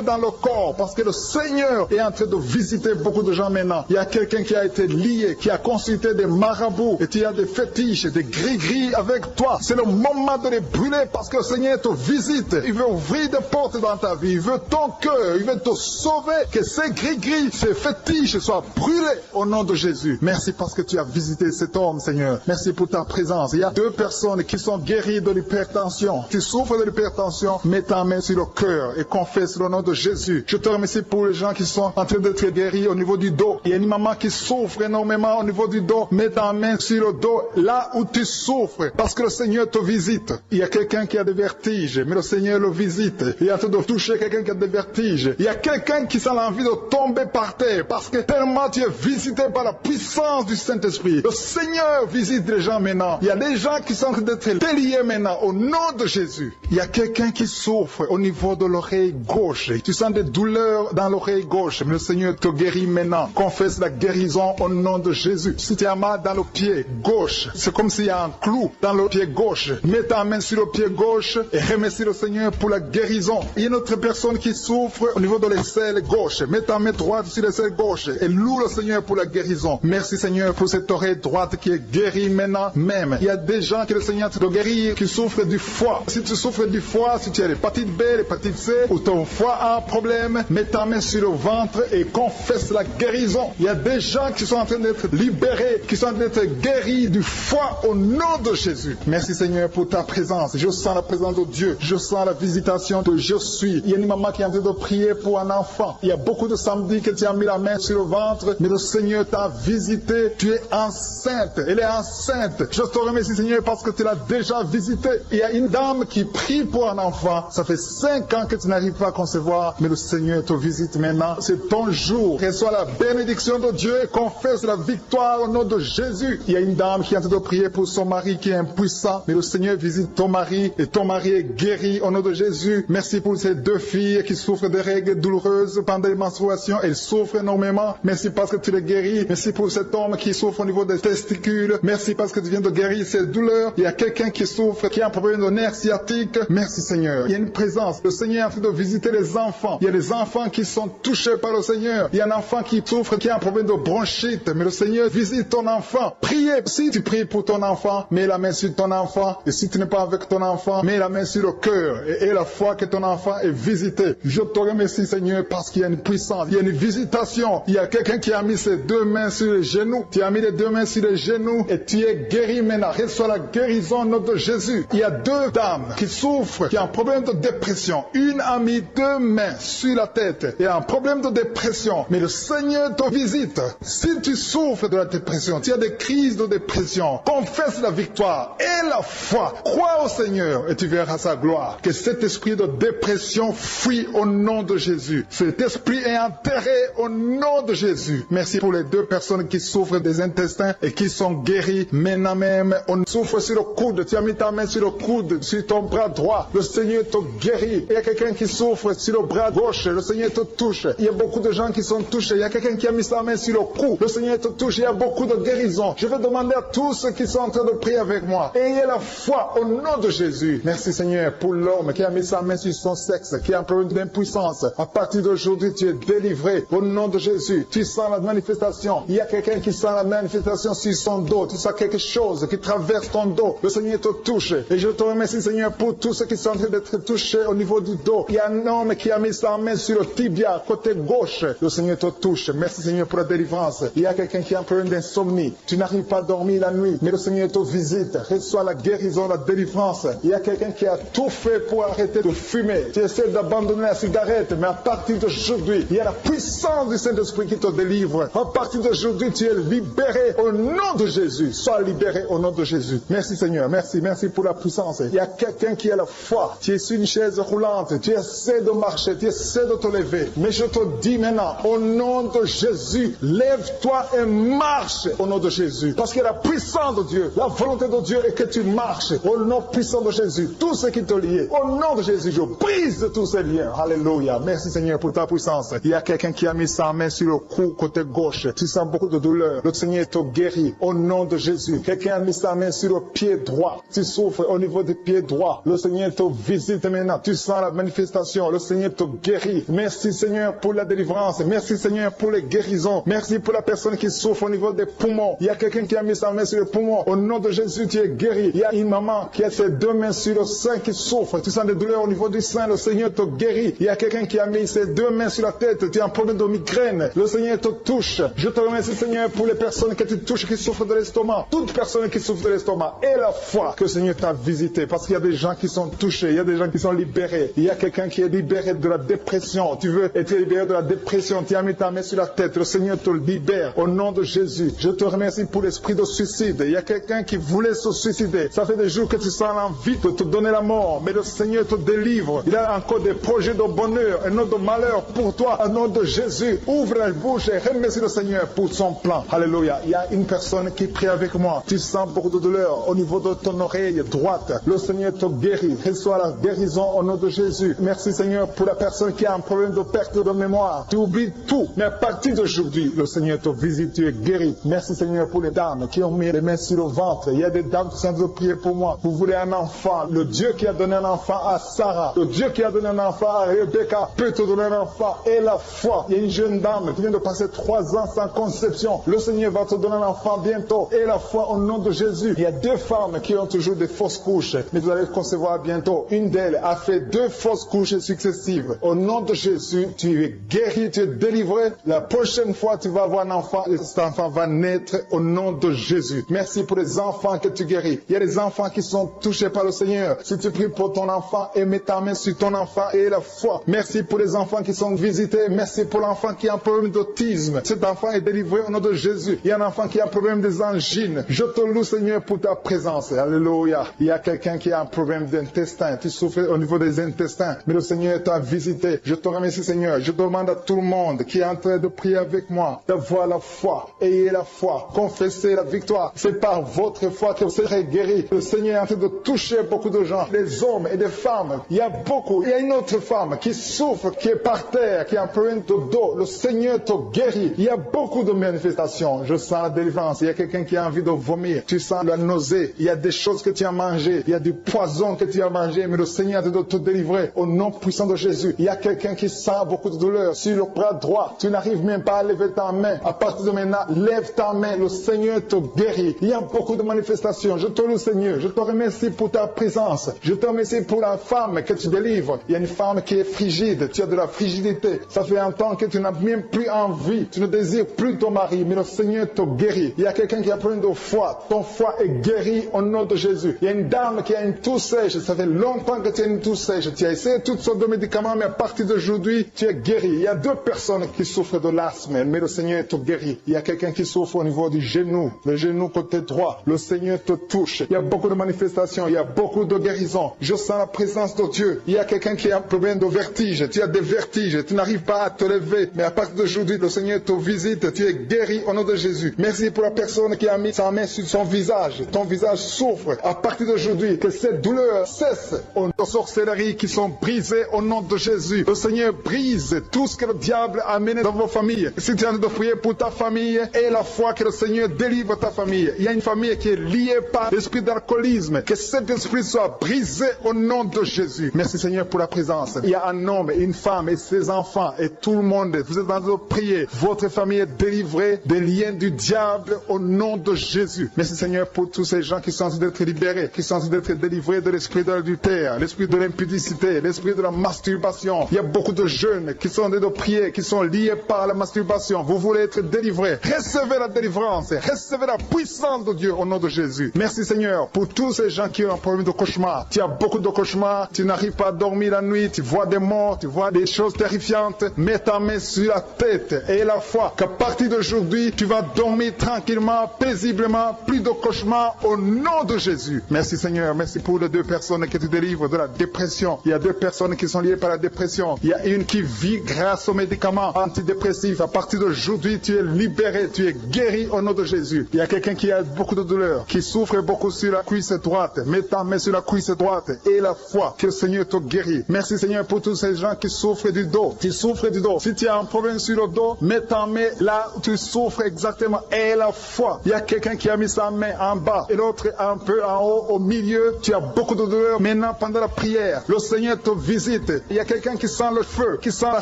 dans le corps, parce que le Seigneur est en train de visiter beaucoup de gens maintenant. Il y a quelqu'un qui a été lié, qui a consulté des marabouts, et tu as des fétiches, des gris-gris avec toi. C'est le moment de les brûler, parce que le Seigneur te visite. Il veut ouvrir des portes dans ta vie. Il veut ton cœur. Il veut te sauver. Que ces gris-gris, ces fétiches soient brûlés au nom de Jésus. Merci parce que tu as visité cet homme, Seigneur. Merci pour ta présence. Il y a 2 personnes qui sont guéries de l'hypertension. Tu souffres de l'hypertension, mets ta main sur le cœur et confesse le nom de Jésus. Je te remercie pour les gens qui sont en train d'être guéris au niveau du dos. Il y a une maman qui souffre énormément au niveau du dos. Mets ta main sur le dos, là où tu souffres, parce que le Seigneur te visite. Il y a quelqu'un qui a des vertiges, mais le Seigneur le visite. Il est en train de toucher quelqu'un qui a des vertiges. Il y a quelqu'un qui sent l'envie de tomber par terre, parce que tellement tu es visité par la puissance du Saint-Esprit. Le Seigneur visite les gens maintenant. Il y a des gens qui sont en train d'être déliés maintenant au nom de Jésus. Il y a quelqu'un qui souffre au niveau de l'oreille gauche. Tu sens des douleurs dans l'oreille gauche, mais le Seigneur te guérit maintenant. Confesse la guérison au nom de Jésus. Si tu as mal dans le pied gauche, c'est comme s'il y a un clou dans le pied gauche. Mets ta main sur le pied gauche et remercie le Seigneur pour la guérison. Il y a une autre personne qui souffre au niveau de l'aisselle gauche. Mets ta main droite sur l'aisselle gauche et loue le Seigneur pour la guérison. Merci, Seigneur, pour cette oreille droite qui est guérie maintenant même. Il y a des gens que le Seigneur te guérit qui souffrent du foie. Si tu souffres du foie, si tu as l'hépatite B, l'hépatite C, ou ton foie a un problème, mets ta main sur le ventre et confesse la guérison. Il y a des gens qui sont en train d'être libérés, qui sont en train d'être guéris du foie au nom de Jésus. Merci Seigneur pour ta présence. Je sens la présence de Dieu. Je sens la visitation de je suis. Il y a une maman qui est en train de prier pour un enfant. Il y a beaucoup de samedis que tu as mis la main sur le ventre, mais le Seigneur t'a visité. Tu es enceinte. Elle est enceinte. Je te remercie Seigneur parce que tu l'as déjà visité. Il y a une dame qui prie pour un enfant. Ça fait 5 ans que tu n'arrives pas à concevoir, mais le Seigneur te visite maintenant. C'est ton jour. Reçois la bénédiction de Dieu et confesse la victoire au nom de Jésus. Il y a une dame qui est en train de prier pour son mari qui est impuissant, mais le Seigneur visite ton mari et ton mari est guéri au nom de Jésus. Merci pour ces 2 filles qui souffrent de règles douloureuses pendant les menstruations. Elles souffrent énormément. Merci parce que tu les guéris. Merci pour cet homme qui souffre au niveau des testicules. Merci parce que tu viens de guérir ces douleurs. Il y a quelqu'un qui souffre, qui a un problème de nerf sciatique. Merci Seigneur. Il y a une présence. Le Seigneur est en train de visiter les enfants. Il y a des enfants qui sont touchés par le Seigneur. Il y a un enfant qui souffre, qui a un problème de bronchite. Mais le Seigneur visite ton enfant. Priez. Si tu pries pour ton enfant, mets la main sur ton enfant. Et si tu n'es pas avec ton enfant, mets la main sur le cœur. Et la foi que ton enfant est visité. Je te remercie Seigneur parce qu'il y a une puissance. Il y a une visitation. Il y a quelqu'un qui a mis ses 2 mains sur les genoux. Tu as mis les 2 mains sur les genoux et tu es guéri maintenant. Reçois la guérison au nom de Jésus. Il y a 2 dames qui souffrent, qui ont un problème de dépression. Une a mis 2 mains sur la tête et a un problème de dépression. Mais le Seigneur te visite. Si tu souffres de la dépression, tu as des crises de dépression, confesse la victoire et la foi. Crois au Seigneur et tu verras sa gloire. Que cet esprit de dépression fuit au nom de Jésus. Cet esprit est enterré au nom de Jésus. Merci pour les 2 personnes qui souffrent des intestins et qui sont guéries maintenant même. On souffre sur le coude. Tu as mis ta main sur le coude, sur ton bras droit. Le Seigneur te guérit. Il y a quelqu'un qui souffre sur le bras gauche. Le Seigneur te touche. Il y a beaucoup de gens qui sont touchés. Il y a quelqu'un qui a mis sa main sur le cou. Le Seigneur te touche. Il y a beaucoup de guérisons. Je vais demander à tous ceux qui sont en train de prier avec moi. Ayez la foi au nom de Jésus. Merci Seigneur pour l'homme qui a mis sa main sur son sexe, qui a un problème d'impuissance. À partir d'aujourd'hui, tu es délivré au nom de Jésus. Tu sens la manifestation. Il y a quelqu'un qui sent la manifestation sur son dos. Tu sens quelque chose qui traverse ton dos. Le Seigneur te touche. Et je te remercie Seigneur pour tous ceux qui sont en train d'être touchés au niveau du dos. Il y a un homme qui a mis sa main sur le tibia, côté gauche. Le Seigneur te touche. Merci Seigneur pour la délivrance. Il y a quelqu'un qui a un problème d'insomnie. Tu n'arrives pas à dormir la nuit, mais le Seigneur te visite. Reçois la guérison, la délivrance. Il y a quelqu'un qui a tout fait pour arrêter de fumer. Tu essaies d'abandonner la cigarette, mais à partir d'aujourd'hui, il y a la puissance du Saint-Esprit qui te délivre. À partir d'aujourd'hui, tu es libéré au nom de Jésus. Sois libéré au nom de Jésus. Merci Seigneur. Merci pour la puissance. Il y a quelqu'un qui a la foi. Tu es sur une chaise roulante. Tu essaies de marcher. Tu essaies de te lever. Mais je te dis maintenant, au nom de Jésus, lève-toi et marche au nom de Jésus. Parce que la puissance de Dieu, la volonté de Dieu est que tu marches au nom puissant de Jésus. Tout ce qui te lie, au nom de Jésus, je brise tous ces liens. Alléluia. Merci Seigneur pour ta puissance. Il y a quelqu'un qui a mis sa main sur le cou côté gauche. Tu sens beaucoup de douleur. Le Seigneur te guérit au nom de Jésus. Quelqu'un a mis sa main sur le pied droit. Tu souffres au niveau du pied droit. Le Seigneur te visite maintenant. Tu sens la manifestation. Le Seigneur te guérit. Merci Seigneur pour la délivrance. Merci Seigneur pour les guérisons. Merci pour la personne qui souffre au niveau des poumons. Il y a quelqu'un qui a mis sa main sur le poumon. Au nom de Jésus, tu es guéri. Il y a une maman qui a ses 2 mains sur le sein qui souffre. Tu sens des douleurs au niveau du sein. Le Seigneur te guérit. Il y a quelqu'un qui a mis ses 2 mains sur la tête. Tu as un problème de migraine. Le Seigneur te touche. Je te remercie Seigneur pour les personnes que tu touches qui souffrent de l'estomac. Toute personne qui souffre de l'estomac. Et la foi que le Seigneur t'a visité. Parce qu'il y a des gens qui sont touchés. Il y a des gens qui sont libérés. Il y a quelqu'un qui est libéré de la dépression. Tu veux être libéré de la dépression. Tu as mis ta main sur la tête. Le Seigneur te libère. Au nom de Jésus. Je te remercie pour l'esprit de suicide. Il y a quelqu'un qui voulait se suicider. Ça fait des jours que tu sens l'envie de te donner la mort. Mais le Seigneur te délivre. Il a encore des projets de bonheur et non de malheur pour toi. Au nom de Jésus. Ouvre la bouche et remercie le Seigneur pour son plan. Alléluia. Il y a une personne qui prie avec moi. Tu sens beaucoup de douleur au niveau de ton oreille droite. Le Seigneur te guérit. Reçois la guérison au nom de Jésus. Merci Seigneur pour la personne qui a un problème de perte de mémoire. Tu oublies tout. Mais à partir d'aujourd'hui, le Seigneur te visite. Tu es guéri. Merci Seigneur pour les dames qui ont mis les mains sur le ventre. Il y a des dames qui sont en train de prier pour moi. Vous voulez un enfant. Le Dieu qui a donné un enfant à Sarah. Le Dieu qui a donné un enfant à Rebecca peut te donner un enfant. Et la foi. Il y a une jeune dame qui vient de passer 3 ans sans conception. Le Seigneur va te donner un enfant bientôt. Et la foi au nom de Jésus. Il y a 2 femmes qui ont toujours des fausses couches, mais vous allez concevoir bientôt. Une d'elles a fait 2 fausses couches successives. Au nom de Jésus, tu es guéri, tu es délivré. La prochaine fois, tu vas avoir un enfant et cet enfant va naître au nom de Jésus. Merci pour les enfants que tu guéris. Il y a des enfants qui sont touchés par le Seigneur. Si tu pries pour ton enfant et mets ta main sur ton enfant et la foi. Merci pour les enfants qui sont visités. Merci pour l'enfant qui a un problème d'autisme. Cet enfant est délivré au nom de Jésus. Il y a un enfant qui a un problème des angines. Je te loue, Seigneur, pour ta présence. Alléluia. Il y a quelqu'un qui a un problème d'intestin. Tu souffres au niveau des intestins. Mais le Seigneur t'a visité. Je te remercie, Seigneur. Je demande à tout le monde qui est en train de prier avec moi d'avoir la foi. Ayez la foi. Confessez la victoire. C'est par votre foi que vous serez guéris. Le Seigneur est en train de toucher beaucoup de gens. Des hommes et des femmes. Il y a beaucoup. Il y a une autre femme qui souffre, qui est par terre, qui a un problème de dos. Le Seigneur te guérit. Il y a beaucoup de manifestations. Je sens la délivrance. Il y a quelqu'un qui a envie de vomir. Tu sens la nausée. Il y a des choses que tu as mangées. Il y a du poison que tu as mangé. Mais le Seigneur doit te délivrer au nom puissant de Jésus. Il y a quelqu'un qui sent beaucoup de douleur sur le bras droit. Tu n'arrives même pas à lever ta main. À partir de maintenant, lève ta main. Le Seigneur te guérit. Il y a beaucoup de manifestations. Je te loue, Seigneur. Je te remercie pour ta présence. Je te remercie pour la femme que tu délivres. Il y a une femme qui est frigide. Tu as de la frigidité. Ça fait un temps que tu n'as même plus envie. Tu ne désires plus ton mari. Mais le Seigneur te guérit. Il y a quelqu'un qui a plein de foi. Ton foie est guéri au nom de Jésus. Il y a une dame qui a une toux sèche. Ça fait longtemps que tu as une toux sèche. Tu as essayé toutes sortes de médicaments, mais à partir d'aujourd'hui, tu es guéri. Il y a 2 personnes qui souffrent de l'asthme, mais le Seigneur te guérit. Il y a quelqu'un qui souffre au niveau du genou, le genou côté droit. Le Seigneur te touche. Il y a beaucoup de manifestations. Il y a beaucoup de guérisons. Je sens la présence de Dieu. Il y a quelqu'un qui a un problème de vertige. Tu as des vertiges. Tu n'arrives pas à te lever, mais à partir d'aujourd'hui, le Seigneur te visite. Tu es guéri au nom de Jésus. Merci pour la personne qui a mis sa main sur son visage. Ton visage souffre. À partir d'aujourd'hui, que cette douleur cesse. Aux sorcelleries qui sont brisées au nom de Jésus. Le Seigneur brise tout ce que le diable a amené dans vos familles. Si tu es en train de prier pour ta famille, et la foi que le Seigneur délivre ta famille. Il y a une famille qui est liée par l'esprit d'alcoolisme. Que cet esprit soit brisé au nom de Jésus. Merci, Seigneur, pour la présence. Il y a un homme, une femme et ses enfants et tout le monde. Vous êtes en train de prier. Votre famille est délivrée des liens du diable au nom de Jésus. Merci, Seigneur, pour tous ces gens qui sont en train d'être libérés, qui sont en train d'être délivrés de l'esprit de l'adultère, l'esprit de l'impudicité, l'esprit de la masturbation. Il y a beaucoup de jeunes qui sont en train de prier, qui sont liés par la masturbation. Vous voulez être délivrés. Recevez la délivrance. Recevez la puissance de Dieu au nom de Jésus. Merci, Seigneur, pour tous ces gens qui ont un problème de cauchemar. Tu as beaucoup de cauchemars. Tu n'arrives pas à dormir la nuit. Tu vois des morts. Tu vois des choses terrifiantes. Mets ta main sur la tête et la foi qu'à partir d'aujourd'hui, tu vas dormir tranquillement, paisiblement, plus de cauchemars au nom de Jésus. Merci, Seigneur. Merci pour les 2 personnes que tu délivres de la dépression. Il y a 2 personnes qui sont liées par la dépression. Il y a une qui vit grâce aux médicaments antidépressifs. À partir d'aujourd'hui, tu es libéré, tu es guéri au nom de Jésus. Il y a quelqu'un qui a beaucoup de douleur, qui souffre beaucoup sur la cuisse droite. Mets ta main sur la cuisse droite et la foi que le Seigneur te guérit. Merci, Seigneur, pour tous ces gens qui souffrent du dos. Tu souffres du dos. Si tu as un problème sur le dos, mets ta main là où tu souffres exactement et la foi. Il y a quelqu'un qui a mis sa main en bas et l'autre un peu en haut, au milieu. Tu as beaucoup de douleur. Maintenant, pendant la prière, le Seigneur te visite. Il y a quelqu'un qui sent le feu, qui sent la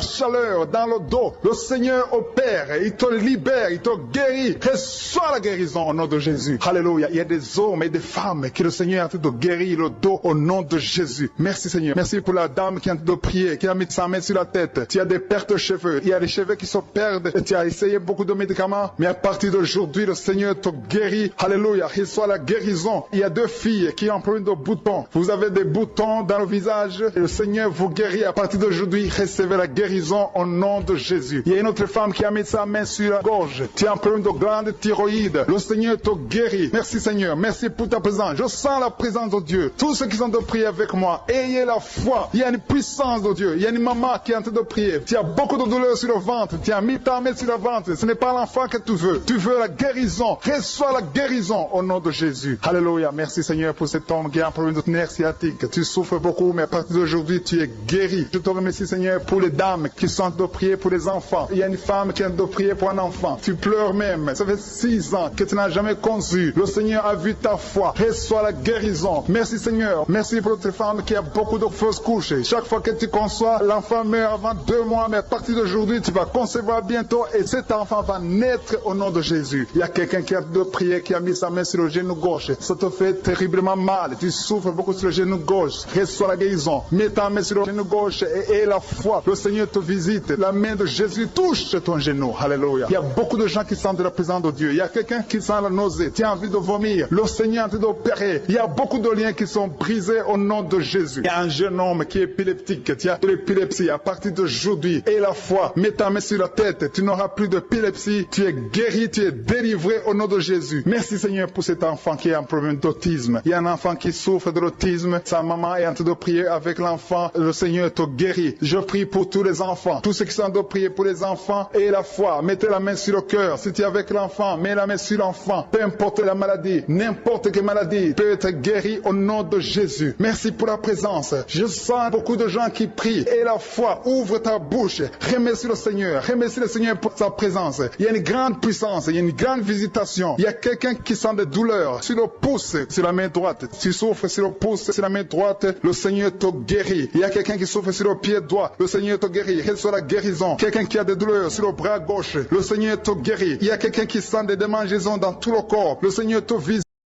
chaleur dans le dos. Le Seigneur opère, il te libère, il te guérit. Reçois la guérison au nom de Jésus. Alléluia. Il y a des hommes et des femmes que le Seigneur est en train de guérir le dos au nom de Jésus. Merci, Seigneur. Merci pour la dame qui est en train de prier, qui a mis sa main sur la tête. Tu as des pertes de cheveux. Il y a des cheveux qui se perdent. Tu as essayé beaucoup de médicaments, mais à partir d'aujourd'hui, le Seigneur te guérit. Alléluia. Reçois la guérison. Il y a 2 filles qui ont un problème de boutons. Vous avez des boutons dans le visage et le Seigneur vous guérit. À partir d'aujourd'hui, recevez la guérison au nom de Jésus. Il y a une autre femme qui a mis sa main sur la gorge. Tu as un problème de glande thyroïde. Le Seigneur te guérit. Merci, Seigneur. Merci pour ta présence. Je sens la présence de Dieu. Tous ceux qui sont de prier avec moi, ayez la foi. Il y a une puissance de Dieu. Il y a une maman qui est en train de prier. Tu as beaucoup de douleur sur le ventre. Tu as mis ta main sur le ventre. Ce n'est pas l'enfant que tu veux. Tu veux la guérison. Reçois la guérison au nom de Jésus. Alléluia. Merci, Seigneur, pour cet homme qui a un problème de nerf sciatique. Tu souffres beaucoup, mais à partir d'aujourd'hui, tu es guéri. Je te remercie, Seigneur, pour les dames qui sont de prier pour les enfants. Il y a une femme qui est de prier pour un enfant. Tu pleures même. Ça fait 6 ans que tu n'as jamais conçu. Le Seigneur a vu ta foi. Reçois la guérison. Merci, Seigneur. Merci pour cette femme qui a beaucoup de fausses couches. Chaque fois que tu conçois, l'enfant meurt avant 2 mois, mais à partir d'aujourd'hui, tu vas concevoir bientôt et cet enfant va naître au nom de Jésus. Jésus. Il y a quelqu'un qui a de prier, qui a mis sa main sur le genou gauche. Ça te fait terriblement mal. Tu souffres beaucoup sur le genou gauche. Reçois la guérison. Mets ta main sur le genou gauche et la foi. Le Seigneur te visite. La main de Jésus touche ton genou. Alléluia. Il y a beaucoup de gens qui sentent la présence de Dieu. Il y a quelqu'un qui sent la nausée. Tu as envie de vomir. Le Seigneur est en train d'opérer. Il y a beaucoup de liens qui sont brisés au nom de Jésus. Il y a un jeune homme qui est épileptique. Tu as de l'épilepsie à partir d'aujourd'hui. Et la foi. Mets ta main sur la tête. Tu n'auras plus d'épilepsie. Tu es guéri. Tu es délivré au nom de Jésus. Merci Seigneur pour cet enfant qui a un problème d'autisme. Il y a un enfant qui souffre de l'autisme. Sa maman est en train de prier avec l'enfant. Le Seigneur te guérit. Je prie pour tous les enfants. Tous ceux qui sont en train de prier pour les enfants et la foi. Mettez la main sur le cœur. Si tu es avec l'enfant, mets la main sur l'enfant. Peu importe la maladie, n'importe quelle maladie peut être guérie au nom de Jésus. Merci pour la présence. Je sens beaucoup de gens qui prient. Et la foi, ouvre ta bouche. Remercie le Seigneur. Remercie le Seigneur pour sa présence. Il y a une grande puissance. Il y a une grande visitation. Il y a quelqu'un qui sent des douleurs sur le pouce, sur la main droite. Tu souffres sur le pouce, sur la main droite. Le Seigneur te guérit. Il y a quelqu'un qui souffre sur le pied droit. Le Seigneur te guérit. Reçois la guérison. Quelqu'un qui a des douleurs sur le bras gauche. Le Seigneur te guérit. Il y a quelqu'un qui sent des démangeaisons dans tout le corps. Le Seigneur te visite.